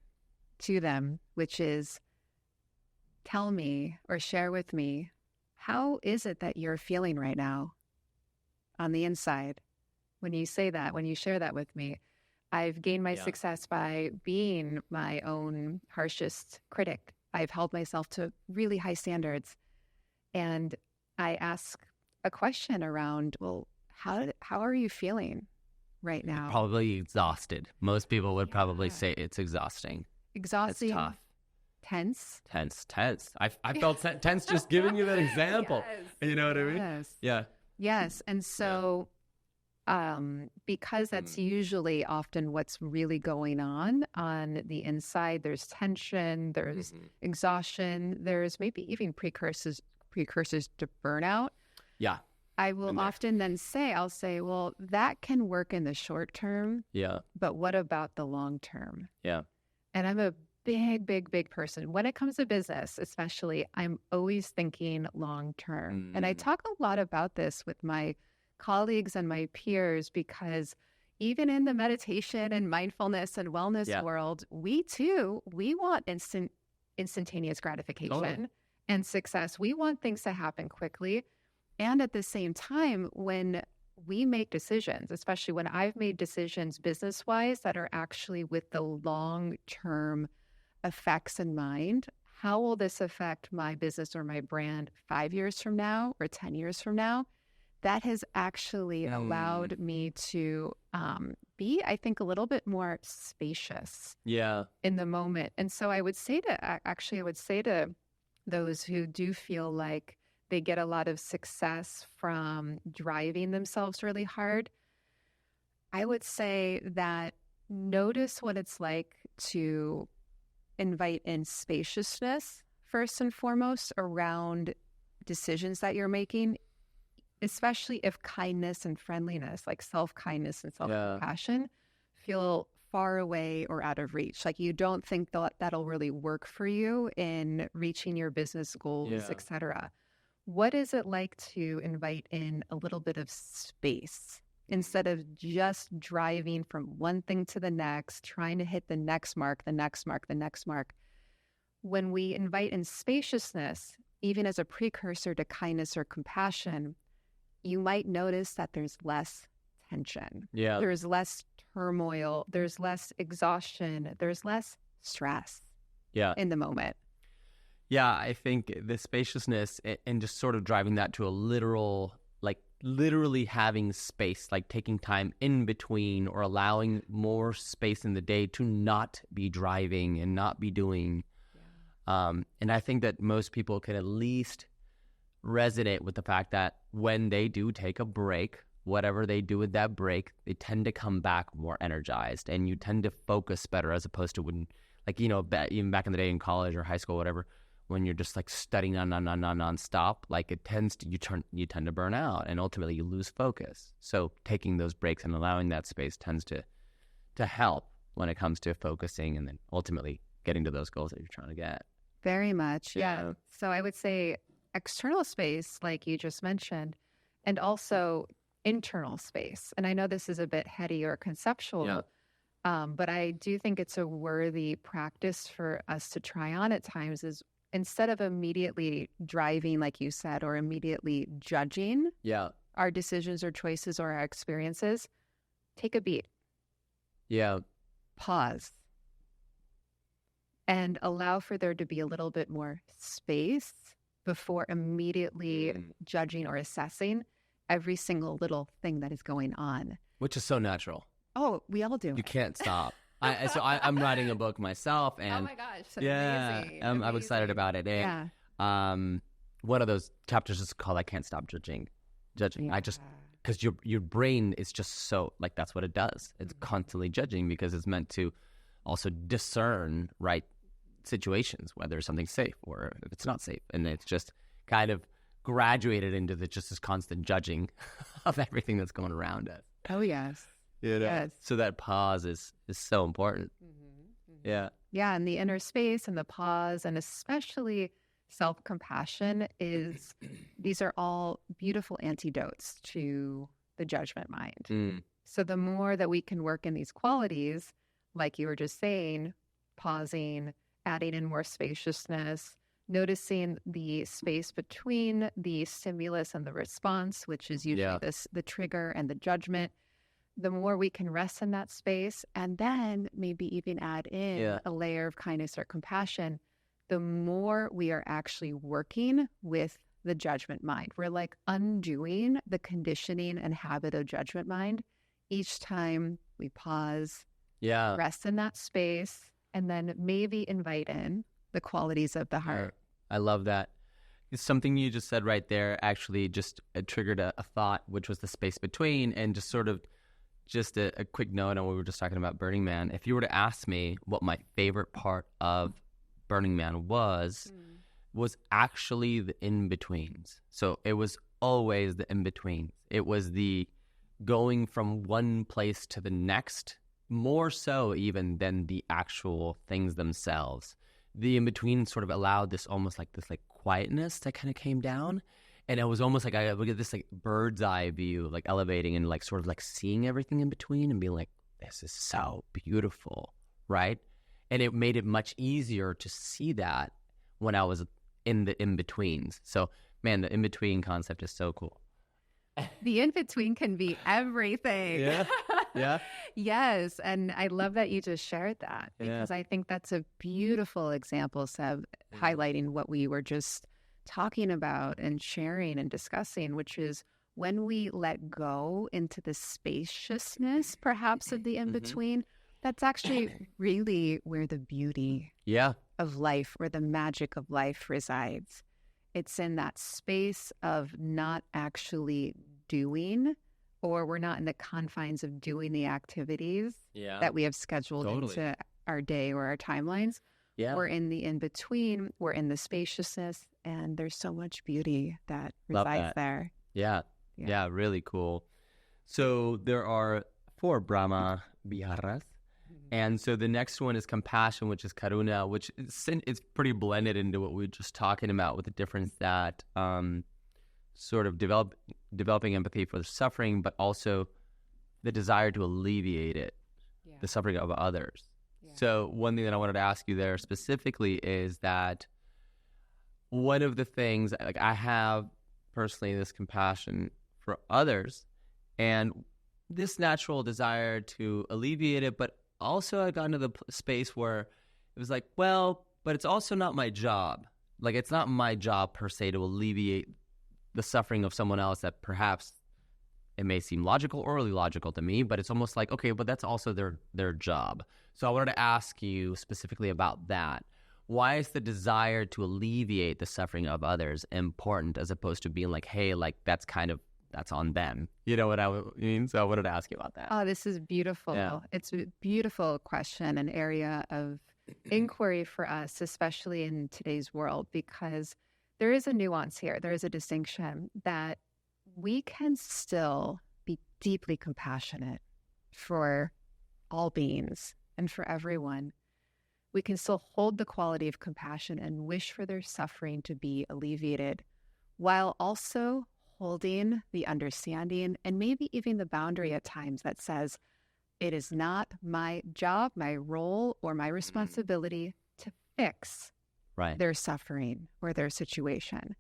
to them, which is, tell me or share with me, how is it that you're feeling right now on the inside? When you say that, when you share that with me, I've gained my success by being my own harshest critic. I've held myself to really high standards. And I ask a question around, well, how are you feeling right now? Probably exhausted. Most people would probably say it's exhausting. Exhausting. It's tough. Tense. I felt tense just giving you that example. Yes. You know what I mean? Yes. Yeah. Yes. And so because that's usually often what's really going on the inside, there's tension, there's exhaustion, there's maybe even precursors to burnout. Yeah. I will often then I'll say, well, that can work in the short term. Yeah. But what about the long term? Yeah. And I'm a big person. When it comes to business, especially, I'm always thinking long term. And I talk a lot about this with my colleagues and my peers, because even in the meditation and mindfulness and wellness world, we want instantaneous gratification and success. We want things to happen quickly. And at the same time, when we make decisions, especially when I've made decisions business-wise that are actually with the long-term effects in mind, how will this affect my business or my brand 5 years from now or 10 years from now? That has actually allowed me to be, I think, a little bit more spacious in the moment. And so I would say to those who do feel like they get a lot of success from driving themselves really hard, I would say that notice what it's like to invite in spaciousness first and foremost around decisions that you're making, especially if kindness and friendliness, like self-kindness and self-compassion, feel far away or out of reach. Like you don't think that'll really work for you in reaching your business goals, etc. What is it like to invite in a little bit of space instead of just driving from one thing to the next, trying to hit the next mark, the next mark, the next mark. When we invite in spaciousness, even as a precursor to kindness or compassion, you might notice that there's less tension. Yeah. There's less turmoil. There's less exhaustion. There's less stress in the moment. Yeah, I think the spaciousness and just sort of driving that to a literal, like literally having space, like taking time in between or allowing more space in the day to not be driving and not be doing. And I think that most people can at least resonate with the fact that when they do take a break, whatever they do with that break, they tend to come back more energized, and you tend to focus better, as opposed to when, like, you know, even back in the day in college or high school, whatever, when you're just like studying nonstop, like it tends to, you tend to burn out, and ultimately you lose focus. So taking those breaks and allowing that space tends to help when it comes to focusing and then ultimately getting to those goals that you're trying to get. Very much. Yeah. So I would say external space, like you just mentioned, and also internal space. And I know this is a bit heady or conceptual, but I do think it's a worthy practice for us to try on at times, is instead of immediately driving, like you said, or immediately judging our decisions or choices or our experiences, take a beat. Pause. And allow for there to be a little bit more space before immediately judging or assessing every single little thing that is going on. Which is so natural. Oh, we all do. You can't stop. I'm writing a book myself, and oh my gosh, amazing. I'm excited about it. And, one of those chapters is called "I Can't Stop Judging." I just, because your brain is just so, like, that's what it does. It's constantly judging because it's meant to also discern right situations, whether something's safe or if it's not safe, and it's just kind of graduated into just this constant judging of everything that's going around us. Oh yes. Yes. So that pause is so important. Yeah, and the inner space and the pause, and especially self-compassion, these are all beautiful antidotes to the judgment mind. So the more that we can work in these qualities, like you were just saying, pausing, adding in more spaciousness, noticing the space between the stimulus and the response, which is usually the trigger and the judgment, the more we can rest in that space, and then maybe even add in a layer of kindness or compassion, the more we are actually working with the judgment mind. We're like undoing the conditioning and habit of judgment mind each time we pause, rest in that space, and then maybe invite in the qualities of the heart. I love that. It's something you just said right there actually just triggered a thought, which was the space between, and just sort of just a quick note on what we were just talking about Burning Man. If you were to ask me what my favorite part of Burning Man was actually the in-betweens. So it was always the in-betweens. It was the going from one place to the next, more so even than the actual things themselves. The in-between sort of allowed this almost like this like quietness that kind of came down. And it was almost like I look at this like bird's eye view, like elevating and like sort of like seeing everything in between and being like, this is so beautiful, right? And it made it much easier to see that when I was in the in-betweens. So, man, the in-between concept is so cool. The in-between can be everything. Yeah. Yes. And I love that you just shared that, because I think that's a beautiful example, Seb, highlighting what we were just talking about and sharing and discussing, which is when we let go into the spaciousness, perhaps, of the in-between, that's actually really where the beauty of life, where the magic of life resides. It's in that space of not actually doing, or we're not in the confines of doing the activities that we have scheduled into our day or our timelines. We're in the in-between, we're in the spaciousness, and there's so much beauty that resides there. Yeah, really cool. So there are 4 Brahma Viharas. And so the next one is compassion, which is karuna, which is pretty blended into what we were just talking about, with the difference that sort of developing empathy for the suffering, but also the desire to alleviate it, the suffering of others. Yeah. So one thing that I wanted to ask you there specifically is that one of the things, like, I have personally this compassion for others and this natural desire to alleviate it, but also I got into the space where it was like, well, but it's also not my job. Like, it's not my job per se to alleviate the suffering of someone else that perhaps it may seem logical or illogical to me, but it's almost like, okay, but that's also their job. So I wanted to ask you specifically about that. Why is the desire to alleviate the suffering of others important as opposed to being like, hey, like, that's on them? You know what I mean? So I wanted to ask you about that. Oh, this is beautiful. Yeah. It's a beautiful question, an area of inquiry for us, especially in today's world, because there is a nuance here. There is a distinction that we can still be deeply compassionate for all beings and for everyone. We can still hold the quality of compassion and wish for their suffering to be alleviated, while also holding the understanding and maybe even the boundary at times that says, it is not my job, my role, or my responsibility to fix their suffering or their situation.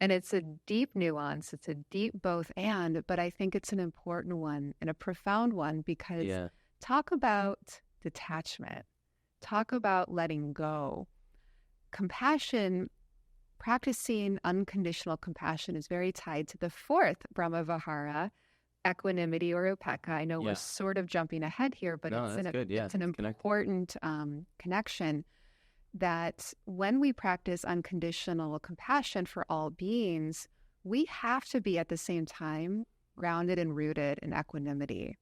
And it's a deep nuance. It's a deep both and, but I think it's an important one and a profound one because talk about detachment, talk about letting go. Compassion, practicing unconditional compassion is very tied to the fourth Brahma Vihara, equanimity or upekkha. I know we're sort of jumping ahead here, but it's an important connection that when we practice unconditional compassion for all beings, we have to be at the same time grounded and rooted in equanimity.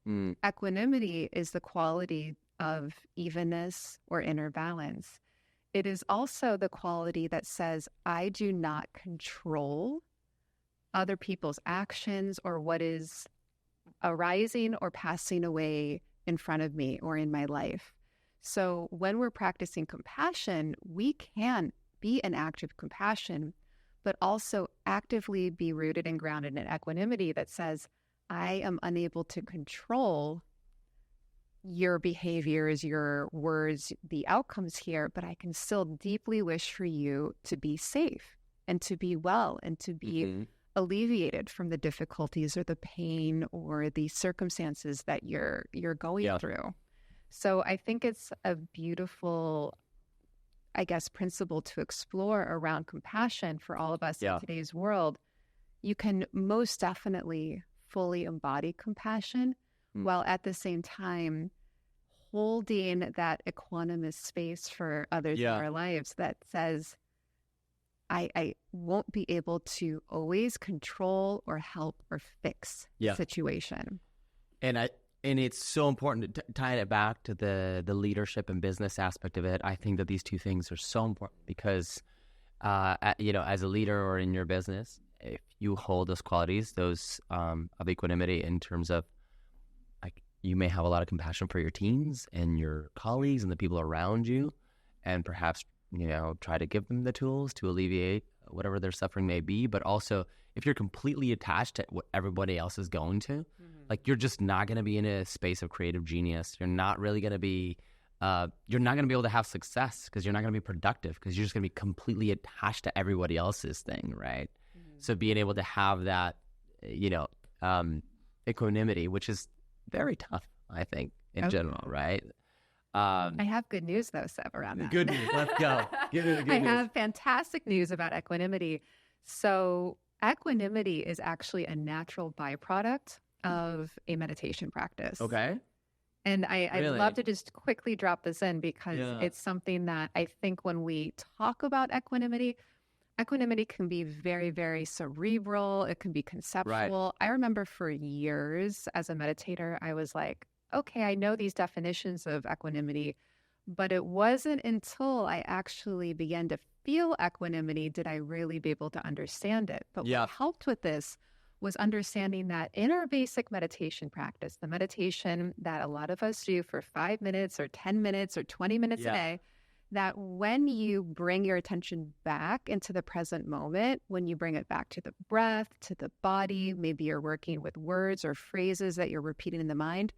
Equanimity is the quality of evenness or inner balance. It is also the quality that says, I do not control other people's actions or what is arising or passing away in front of me or in my life. So when we're practicing compassion, we can be an act of compassion, but also actively be rooted and grounded in equanimity that says, I am unable to control your behaviors, your words, the outcomes here, but I can still deeply wish for you to be safe and to be well and to be alleviated from the difficulties or the pain or the circumstances that you're going through. So I think it's a beautiful, I guess, principle to explore around compassion for all of us in today's world. You can most definitely fully embody compassion while at the same time holding that equanimous space for others in our lives that says, I won't be able to always control or help or fix the situation. And it's so important to tie it back to the leadership and business aspect of it. I think that these two things are so important because, as a leader or in your business, if you hold those qualities, those of equanimity in terms of, like, you may have a lot of compassion for your teams and your colleagues and the people around you, and perhaps, try to give them the tools to alleviate whatever their suffering may be. But also, if you're completely attached to what everybody else is going to, like, you're just not going to be in a space of creative genius. You're not really going to be, you're not going to be able to have success because you're not going to be productive because you're just going to be completely attached to everybody else's thing, right? So being able to have that, equanimity, which is very tough, I think, in general, right? I have good news, though, Seb, around that. Good news. Let's go. Give me the good news. I have fantastic news about equanimity. So equanimity is actually a natural byproduct of a meditation practice. Okay. And I'd love to just quickly drop this in because it's something that I think when we talk about equanimity can be very, very cerebral. It can be conceptual. Right. I remember for years as a meditator, I was like, okay, I know these definitions of equanimity, but it wasn't until I actually began to feel equanimity did I really be able to understand it. But what helped with this was understanding that in our basic meditation practice, the meditation that a lot of us do for 5 minutes or 10 minutes or 20 minutes a day, that when you bring your attention back into the present moment, when you bring it back to the breath, to the body, maybe you're working with words or phrases that you're repeating in the mind,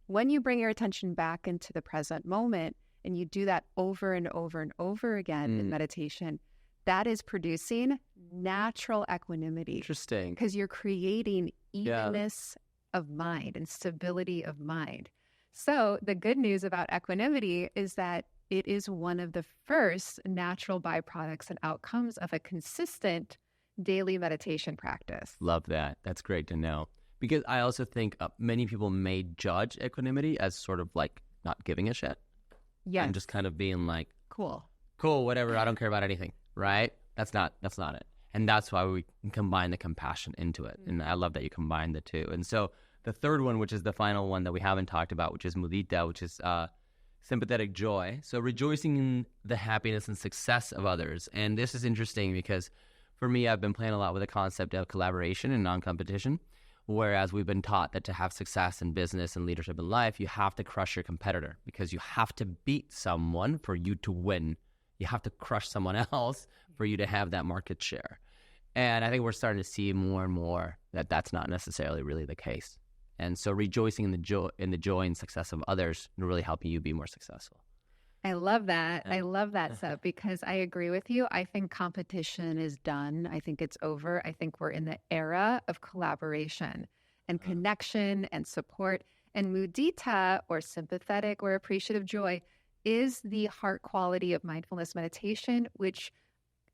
when you bring your attention back into the present moment and you do that over and over and over again in meditation, that is producing natural equanimity. Interesting. Because you're creating evenness of mind and stability of mind. So the good news about equanimity is that it is one of the first natural byproducts and outcomes of a consistent daily meditation practice. Love that. That's great to know. Because I also think many people may judge equanimity as sort of like not giving a shit. Yes. And just kind of being like, cool, whatever. I don't care about anything. Right? That's not it. And that's why we combine the compassion into it. And I love that you combine the two. And so the third one, which is the final one that we haven't talked about, which is mudita, which is sympathetic joy. So rejoicing in the happiness and success of others. And this is interesting because for me, I've been playing a lot with the concept of collaboration and non-competition. Whereas we've been taught that to have success in business and leadership in life, you have to crush your competitor because you have to beat someone for you to win. You have to crush someone else for you to have that market share. And I think we're starting to see more and more that that's not necessarily really the case. And so rejoicing in the joy and success of others will really help you be more successful. I love that. I love that, Seb, because I agree with you. I think competition is done. I think it's over. I think we're in the era of collaboration and connection and support. And mudita, or sympathetic or appreciative joy, is the heart quality of mindfulness meditation, which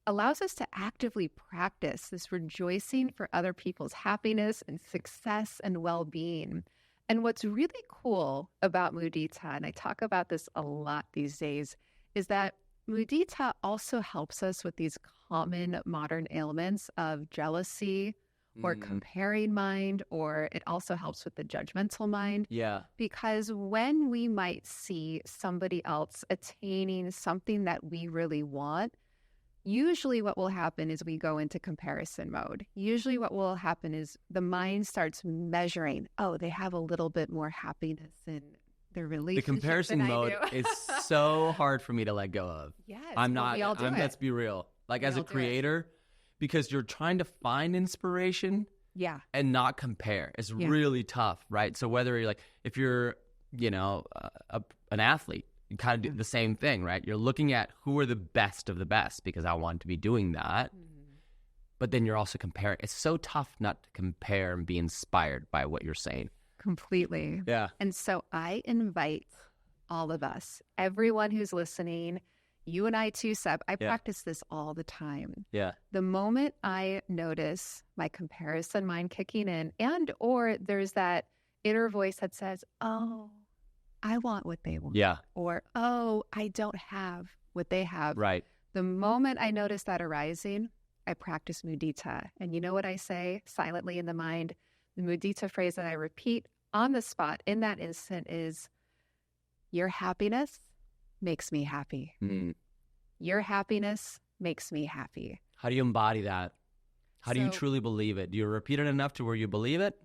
allows us to actively practice this rejoicing for other people's happiness and success and well-being. And what's really cool about mudita, and I talk about this a lot these days, is that mudita also helps us with these common modern ailments of jealousy or comparing mind, or it also helps with the judgmental mind. Yeah. Because when we might see somebody else attaining something that we really want, usually what will happen is we go into comparison mode. Usually what will happen is the mind starts measuring, they have a little bit more happiness in their relationship. The comparison mode is so hard for me to let go of. Yes. Let's be real. Like as a creator, because you're trying to find inspiration and not compare. It's really tough, right? So whether you're like, if you're, an athlete, you kind of do the same thing, right? You're looking at who are the best of the best because I want to be doing that. But then you're also comparing. It's so tough not to compare and be inspired by what you're saying. Completely. Yeah. And so I invite all of us, everyone who's listening, you and I too, Seb, I practice this all the time. Yeah. The moment I notice my comparison mind kicking in or there's that inner voice that says, I want what they want. Yeah. Or, I don't have what they have. Right. The moment I notice that arising, I practice mudita. And you know what I say silently in the mind? The mudita phrase that I repeat on the spot in that instant is, your happiness makes me happy. Your happiness makes me happy. How do you embody that? How do you truly believe it? Do you repeat it enough to where you believe it?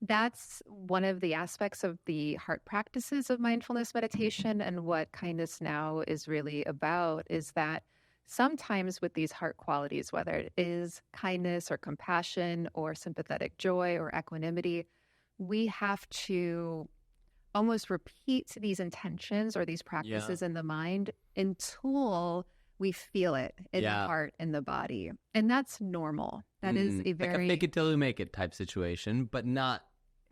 That's one of the aspects of the heart practices of mindfulness meditation. And what Kindness Now is really about is that sometimes with these heart qualities, whether it is kindness or compassion or sympathetic joy or equanimity, we have to almost repeat these intentions or these practices in the mind until we feel it in the heart and the body. And that's normal. That is a very... like a fake it till you make it type situation, but not...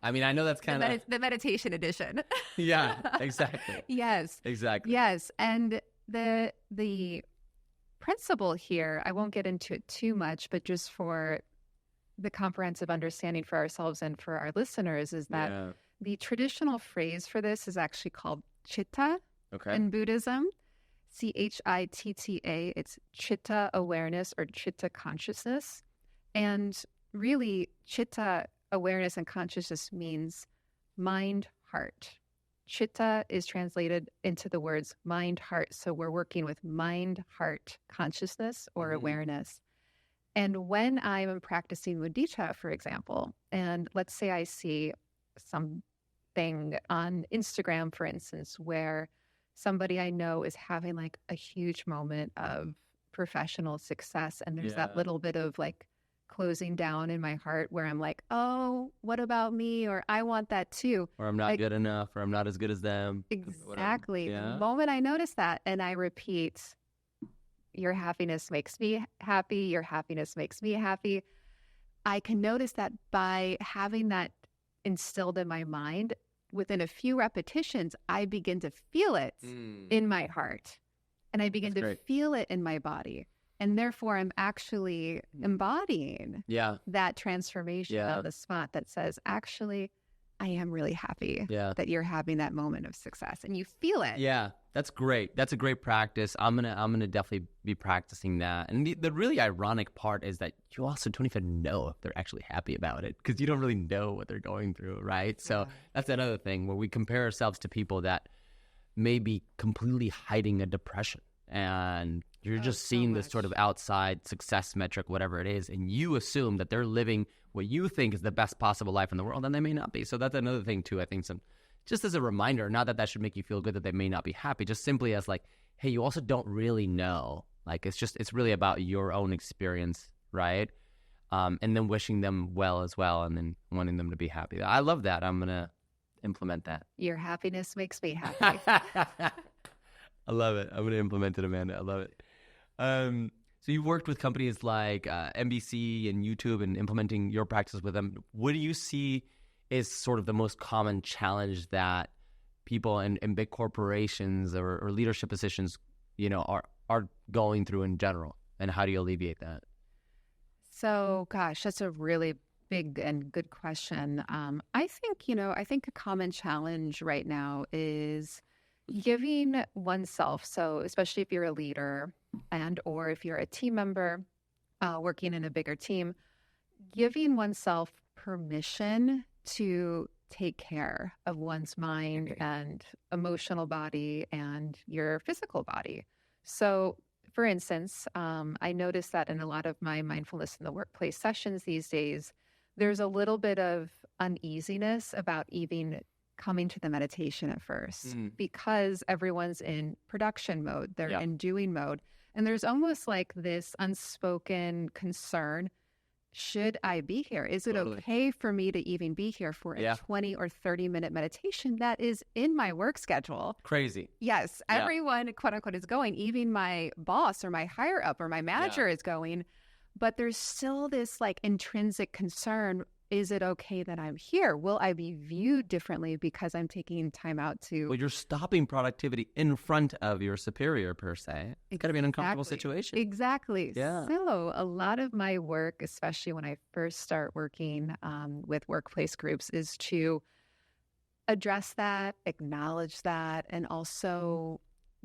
I mean, I know that's kind of... the meditation edition. Yeah, exactly. Yes. Exactly. Yes. And the principle here, I won't get into it too much, but just for the comprehensive understanding for ourselves and for our listeners is that the traditional phrase for this is actually called chitta in Buddhism. Chitta. It's chitta awareness or chitta consciousness. And really, chitta awareness and consciousness means mind, heart. Chitta is translated into the words mind, heart. So we're working with mind, heart, consciousness or awareness. And when I'm practicing mudita, for example, and let's say I see something on Instagram, for instance, where somebody I know is having like a huge moment of professional success, and there's that little bit of like closing down in my heart where I'm like, oh, what about me? Or I want that too. Or I'm not like, good enough, or I'm not as good as them. Exactly. Yeah. The moment I notice that and I repeat, your happiness makes me happy, your happiness makes me happy, I can notice that by having that instilled in my mind, within a few repetitions, I begin to feel it in my heart, and I begin to feel it in my body. And therefore, I'm actually embodying that transformation of the spot that says, actually, I am really happy that you're having that moment of success, and you feel it. Yeah, that's great. That's a great practice. I'm gonna definitely be practicing that. And the really ironic part is that you also don't even know if they're actually happy about it, because you don't really know what they're going through, right? So that's another thing where we compare ourselves to people that may be completely hiding a depression, and you're just seeing this sort of outside success metric, whatever it is, and you assume that they're living what you think is the best possible life in the world, and they may not be. So that's another thing too, I think, just as a reminder, not that should make you feel good that they may not be happy, just simply as like, hey, you also don't really know. Like, it's really about your own experience, right? And then wishing them well as well, and then wanting them to be happy. I love that. I'm going to implement that. Your happiness makes me happy. I love it. I'm going to implement it, Amanda. I love it. So you've worked with companies like NBC and YouTube and implementing your practice with them. What do you see is sort of the most common challenge that people in big corporations or leadership positions, are going through in general? And how do you alleviate that? So, gosh, that's a really big and good question. I think a common challenge right now is giving oneself. So especially if you're a leader or if you're a team member working in a bigger team, giving oneself permission to take care of one's mind and emotional body and your physical body. So, for instance, I noticed that in a lot of my mindfulness in the workplace sessions these days, there's a little bit of uneasiness about even coming to the meditation at first because everyone's in production mode. They're in doing mode. And there's almost like this unspoken concern. Should I be here? Is it okay for me to even be here for a 20 or 30-minute meditation that is in my work schedule? Crazy. Yes. Everyone, quote unquote, is going. Even my boss or my higher up or my manager is going. But there's still this like intrinsic concern. Is it okay that I'm here? Will I be viewed differently because I'm taking time out to... Well, you're stopping productivity in front of your superior, per se. It's got to be an uncomfortable situation. Exactly. Yeah. So a lot of my work, especially when I first start working with workplace groups, is to address that, acknowledge that, and also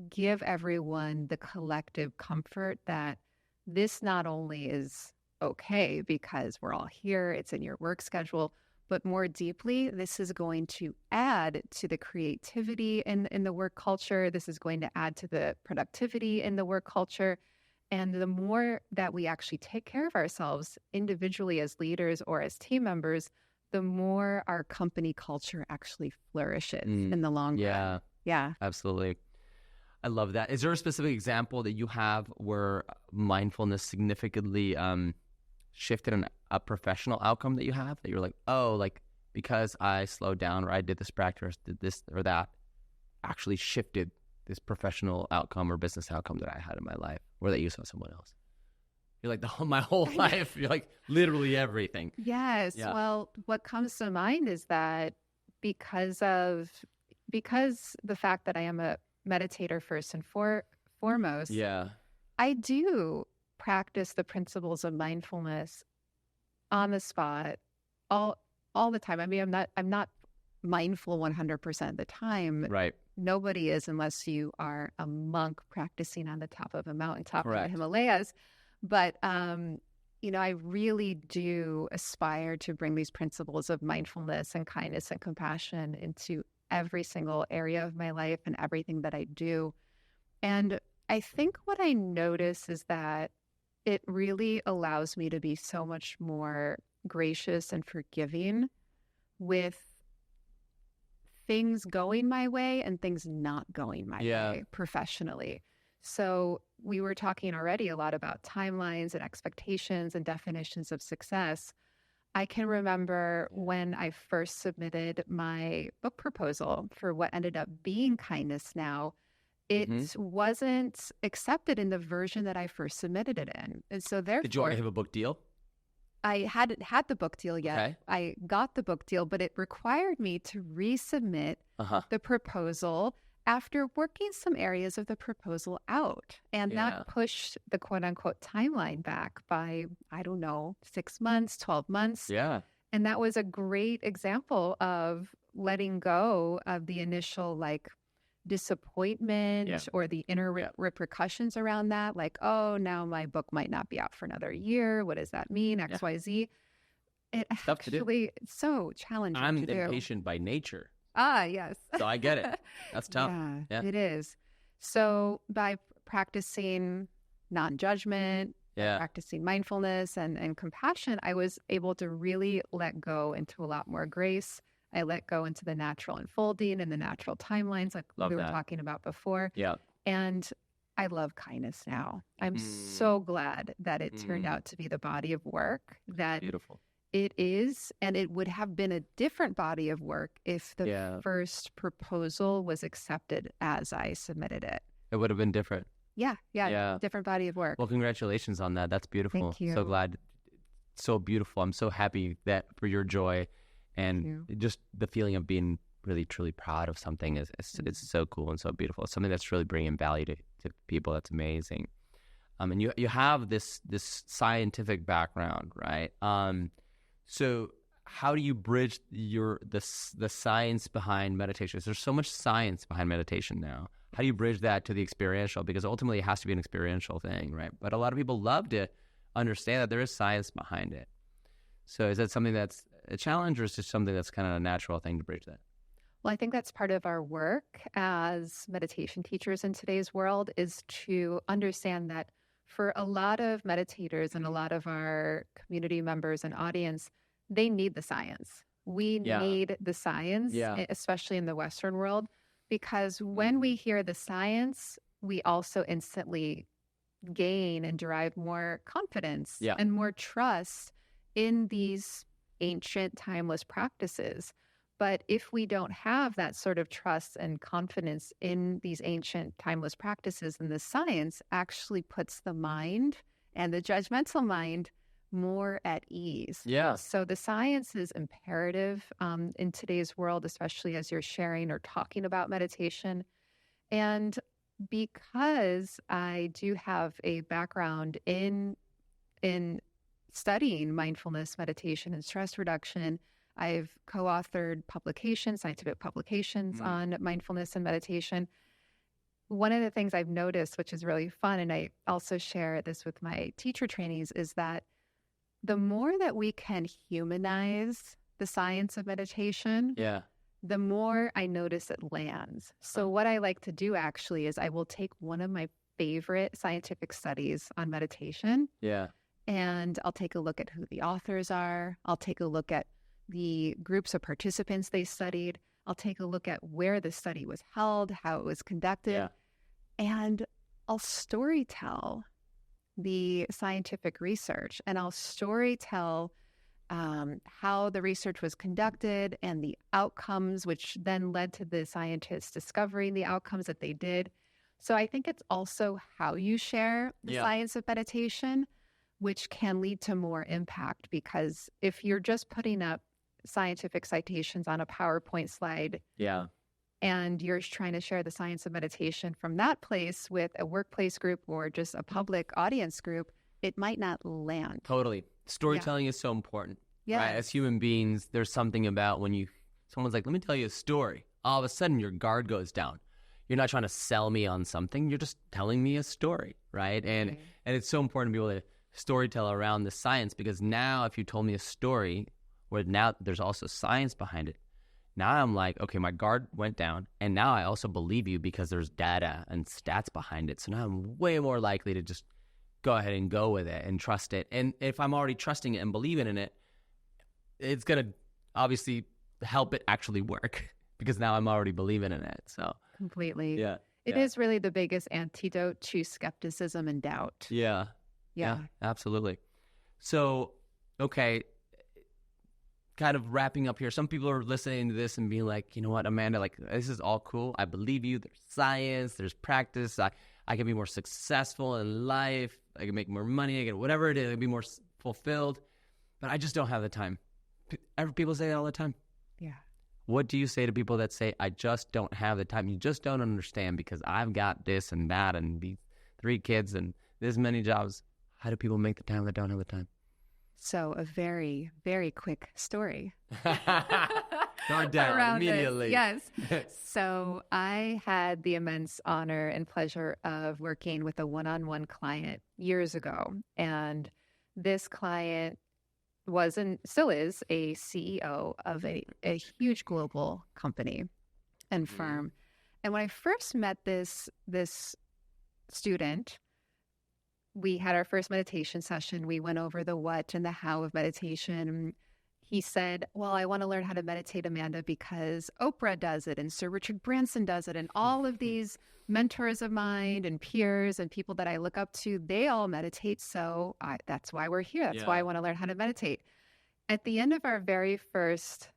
give everyone the collective comfort that this not only is okay because we're all here, it's in your work schedule, but more deeply, this is going to add to the creativity in the work culture. This is going to add to the productivity in the work culture. And the more that we actually take care of ourselves individually as leaders or as team members, the more our company culture actually flourishes in the long run. Yeah, absolutely. I love that. Is there a specific example that you have where mindfulness significantly shifted a professional outcome that you have, that you're like, oh, like because I slowed down or I did this practice, did this or that, actually shifted this professional outcome or business outcome that I had in my life, or that you saw someone else? You're like, my whole life, you're like literally everything. Yes. Yeah. Well, what comes to mind is that because the fact that I am a meditator first and foremost, I do practice the principles of mindfulness on the spot all the time. I mean, I'm not mindful 100% of the time. Right. Nobody is, unless you are a monk practicing on the top of a mountaintop in the Himalayas. But I really do aspire to bring these principles of mindfulness and kindness and compassion into every single area of my life and everything that I do. And I think what I notice is that it really allows me to be so much more gracious and forgiving with things going my way and things not going my way professionally. So we were talking already a lot about timelines and expectations and definitions of success. I can remember when I first submitted my book proposal for what ended up being Kindness Now, it wasn't accepted in the version that I first submitted it in. And so therefore... Did you already have a book deal? I hadn't had the book deal yet. Okay. I got the book deal, but it required me to resubmit the proposal after working some areas of the proposal out. And that pushed the quote unquote timeline back by, 6 months, 12 months. Yeah. And that was a great example of letting go of the initial disappointment or the inner repercussions around that. Like, oh, now my book might not be out for another year. What does that mean? X, Y, Z. It actually, it's so challenging I'm to do. impatient by nature. Ah, yes. So I get it. That's tough. Yeah, it is. So by practicing non-judgment, practicing mindfulness and compassion, I was able to really let go into a lot more grace. I let go into the natural unfolding and the natural timelines like we were talking about before. Yeah. And I love Kindness Now. I'm so glad that it turned out to be the body of work that beautiful. It is, and it would have been a different body of work if the first proposal was accepted as I submitted it. It would have been different. Yeah, different body of work. Well, congratulations on that. That's beautiful. Thank you. So glad. So beautiful. I'm so happy that for your joy and just the feeling of being really, truly proud of something is it's so cool and so beautiful. It's something that's really bringing value to people. That's amazing. And you have this scientific background, right? So how do you bridge the science behind meditation? There's so much science behind meditation now. How do you bridge that to the experiential? Because ultimately it has to be an experiential thing, right? But a lot of people love to understand that there is science behind it. So is that something that's a challenge, or is it just something that's kind of a natural thing to bridge that? Well, I think that's part of our work as meditation teachers in today's world, is to understand that for a lot of meditators and a lot of our community members and audience, they need the science. We need the science, especially in the Western world, because when we hear the science, we also instantly gain and derive more confidence and more trust in these ancient, timeless practices. But if we don't have that sort of trust and confidence in these ancient, timeless practices, then the science actually puts the mind and the judgmental mind more at ease. Yeah. So the science is imperative in today's world, especially as you're sharing or talking about meditation. And because I do have a background in studying mindfulness, meditation, and stress reduction, I've co-authored scientific publications on mindfulness and meditation. One of the things I've noticed, which is really fun, and I also share this with my teacher trainees, is that the more that we can humanize the science of meditation, the more I notice it lands. So what I like to do actually is I will take one of my favorite scientific studies on meditation, and I'll take a look at who the authors are. I'll take a look at the groups of participants they studied. I'll take a look at where the study was held, how it was conducted, and I'll storytell the scientific research, and I'll storytell how the research was conducted and the outcomes, which then led to the scientists discovering the outcomes that they did. So I think it's also how you share the science of meditation, which can lead to more impact, because if you're just putting up scientific citations on a PowerPoint slide and you're trying to share the science of meditation from that place with a workplace group or just a public audience group, it might not land. Totally. Storytelling is so important. Right? As human beings, there's something about when someone's like, let me tell you a story. All of a sudden, your guard goes down. You're not trying to sell me on something. You're just telling me a story, right? And it's so important to be able to storytell around the science, because now if you told me a story where now there's also science behind it, now I'm like, okay, my guard went down, and now I also believe you because there's data and stats behind it. So now I'm way more likely to just go ahead and go with it and trust it. And if I'm already trusting it and believing in it, it's going to obviously help it actually work. because now I'm already believing in it. So completely. yeah. It is really the biggest antidote to skepticism and doubt. Yeah. Absolutely. So, okay, kind of wrapping up here. Some people are listening to this and being like, you know what, Amanda, like, this is all cool. I believe you. There's science, there's practice. I can be more successful in life. I can make more money. I can, whatever it is, I can be more fulfilled. But I just don't have the time. People say that all the time. Yeah. What do you say to people that say, I just don't have the time? You just don't understand because I've got this and that and these 3 kids and this many jobs. How do people make the time that don't have the time? So a very, very quick story. Start down immediately. Yes. So I had the immense honor and pleasure of working with a one-on-one client years ago. And this client was and still is a CEO of a huge global company and firm. And when I first met this student, we had our first meditation session. We went over the what and the how of meditation. He said, well, I want to learn how to meditate, Amanda, because Oprah does it and Sir Richard Branson does it. And all of these mentors of mine and peers and people that I look up to, they all meditate. So that's why we're here. That's why I want to learn how to meditate. At the end of our very first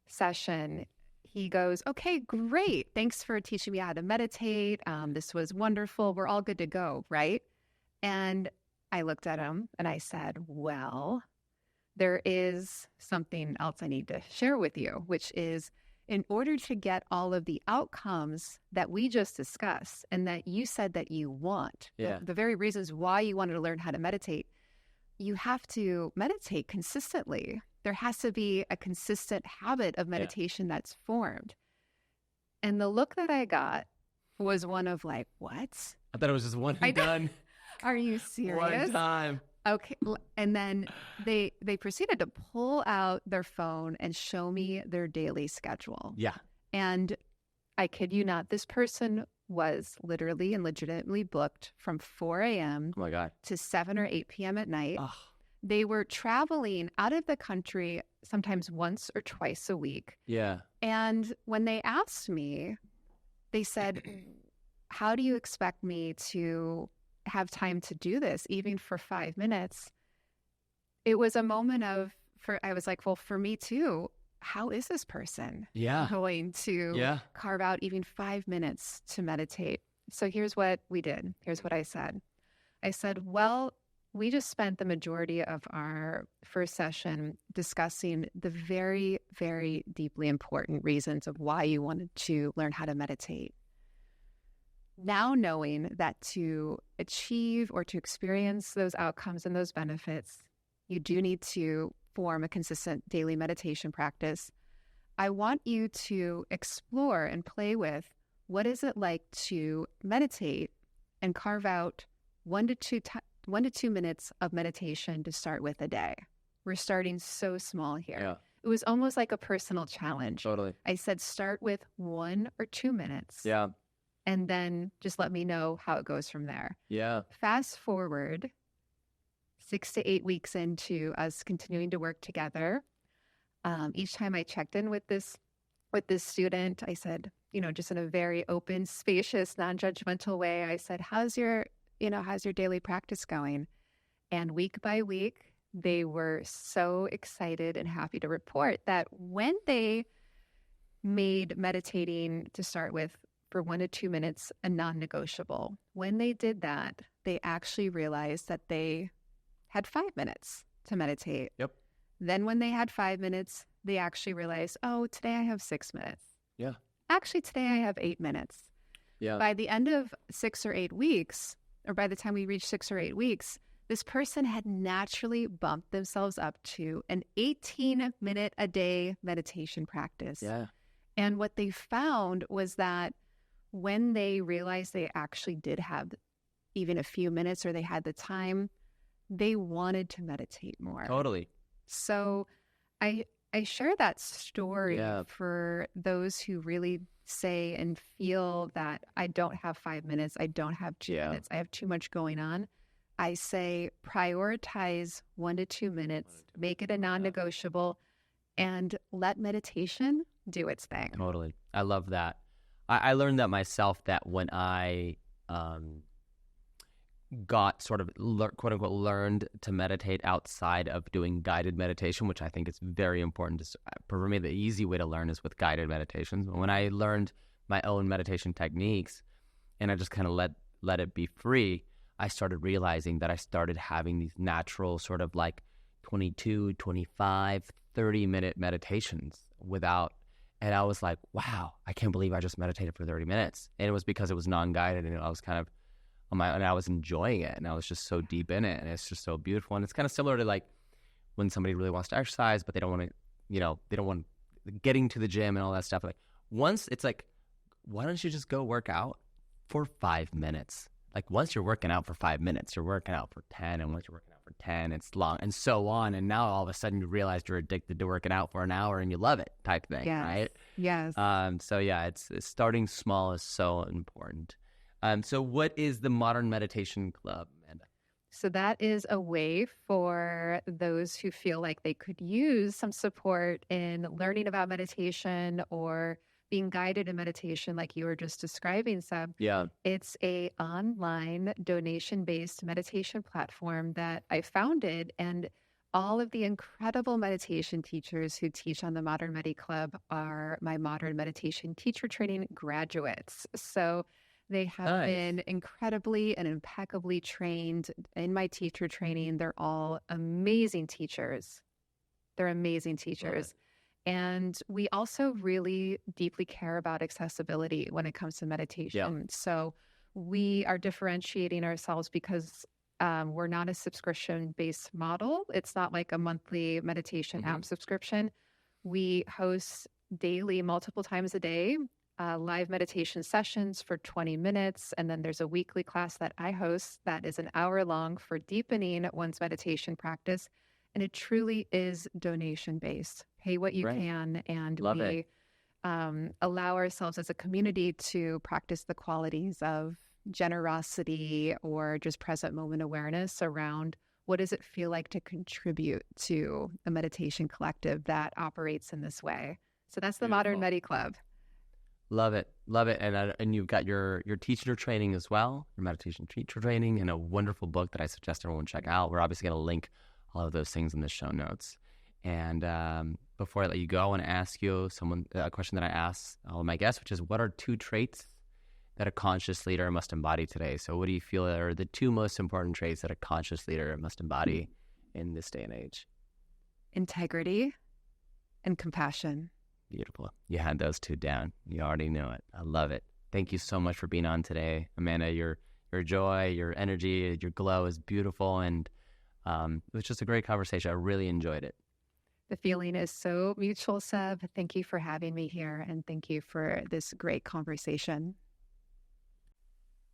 session, he goes, okay, great. Thanks for teaching me how to meditate. This was wonderful. We're all good to go, right? And I looked at him and I said, well, there is something else I need to share with you, which is in order to get all of the outcomes that we just discussed and that you said that you want, the very reasons why you wanted to learn how to meditate, you have to meditate consistently. There has to be a consistent habit of meditation that's formed. And the look that I got was one of like, what? I thought it was just one and done. Are you serious? One time. Okay. And then they proceeded to pull out their phone and show me their daily schedule. Yeah. And I kid you not, this person was literally and legitimately booked from 4 a.m. Oh my God. to 7 or 8 p.m. at night. Oh. They were traveling out of the country sometimes once or twice a week. Yeah. And when they asked me, they said, how do you expect me to have time to do this, even for 5 minutes? It was a moment I was like, well, for me too, how is this person going to carve out even 5 minutes to meditate? So here's what we did. Here's what I said. I said, well, we just spent the majority of our first session discussing the very, very deeply important reasons of why you wanted to learn how to meditate. Now knowing that to achieve or to experience those outcomes and those benefits, you do need to form a consistent daily meditation practice. I want you to explore and play with what is it like to meditate and carve out 1 to 2 minutes of meditation to start with a day. We're starting so small here. Yeah. It was almost like a personal challenge. Totally. I said, start with 1 or 2 minutes. Yeah. And then just let me know how it goes from there. Yeah. Fast forward 6 to 8 weeks into us continuing to work together. Each time I checked in with this student, I said, just in a very open, spacious, non-judgmental way, I said, how's your daily practice going? And week by week, they were so excited and happy to report that when they made meditating to start with for 1 to 2 minutes a non-negotiable, when they did that, they actually realized that they had 5 minutes to meditate. Yep. Then when they had 5 minutes, they actually realized, oh, today I have 6 minutes. Yeah. Actually, today I have 8 minutes. Yeah. By the end of 6 or 8 weeks, or by the time we reached 6 or 8 weeks, this person had naturally bumped themselves up to an 18-minute-a-day meditation practice. Yeah. And what they found was that when they realized they actually did have even a few minutes or they had the time, they wanted to meditate more. Totally. So I share that story for those who really say and feel that I don't have 5 minutes, I don't have 2 minutes, I have too much going on. I say prioritize 1 to 2 minutes, make it a non-negotiable, and let meditation do its thing. Totally. I love that. I learned that myself, that when I got sort of quote unquote learned to meditate outside of doing guided meditation, which I think is very important. For me, the easy way to learn is with guided meditations. When I learned my own meditation techniques and I just kind of let it be free, I started realizing that I started having these natural sort of like 22, 25, 30-minute meditations and I was like, wow, I can't believe I just meditated for 30 minutes. And it was because it was non-guided, and I was kind of and I was enjoying it, and I was just so deep in it, and it's just so beautiful. And it's kind of similar to like when somebody really wants to exercise, but they don't want to, they don't want getting to the gym and all that stuff. Like once it's like, why don't you just go work out for 5 minutes? Like once you're working out for 5 minutes, you're working out for 10, and once you're working out for 10, it's long, and so on. And now all of a sudden you realize you're addicted to working out for an hour and you love it, type thing, right? Yes. So yeah, it's starting small is so important. So what is the Modern Meditation Club, Amanda? So that is a way for those who feel like they could use some support in learning about meditation or being guided in meditation, like you were just describing, Seb. Yeah. It's a online donation-based meditation platform that I founded, and all of the incredible meditation teachers who teach on the Modern Medi Club are my Modern Meditation Teacher Training graduates. So they have been incredibly and impeccably trained in my teacher training. They're all amazing teachers. They're amazing teachers. And we also really deeply care about accessibility when it comes to meditation. Yeah. So we are differentiating ourselves because we're not a subscription-based model. It's not like a monthly meditation app subscription. We host daily, multiple times a day, live meditation sessions for 20 minutes. And then there's a weekly class that I host that is an hour long for deepening one's meditation practice. And it truly is donation-based. Pay what you can. And we allow ourselves as a community to practice the qualities of generosity or just present moment awareness around what does it feel like to contribute to a meditation collective that operates in this way. So that's the Modern Medi Club. Love it. Love it. And you've got your teacher training as well, your meditation teacher training, and a wonderful book that I suggest everyone check out. We're obviously going to link all of those things in the show notes. And before I let you go, I want to ask you a question that I ask all of my guests, which is, what are 2 traits that a conscious leader must embody today? So what do you feel are the 2 most important traits that a conscious leader must embody in this day and age? Integrity and compassion. Beautiful. You had those 2 down. You already know it. I love it. Thank you so much for being on today, Amanda. Your joy, your energy, your glow is beautiful, and it was just a great conversation. I really enjoyed it. The feeling is so mutual, Seb. Thank you for having me here, and thank you for this great conversation.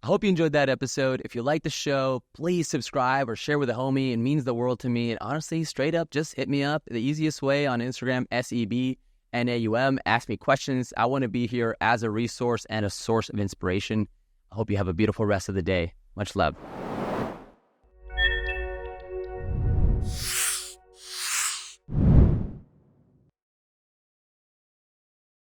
I hope you enjoyed that episode. If you like the show, please subscribe or share with a homie. It means the world to me. And honestly, straight up, just hit me up. The easiest way on Instagram, SEBNAUM. Ask me questions. I want to be here as a resource and a source of inspiration. I hope you have a beautiful rest of the day. Much love.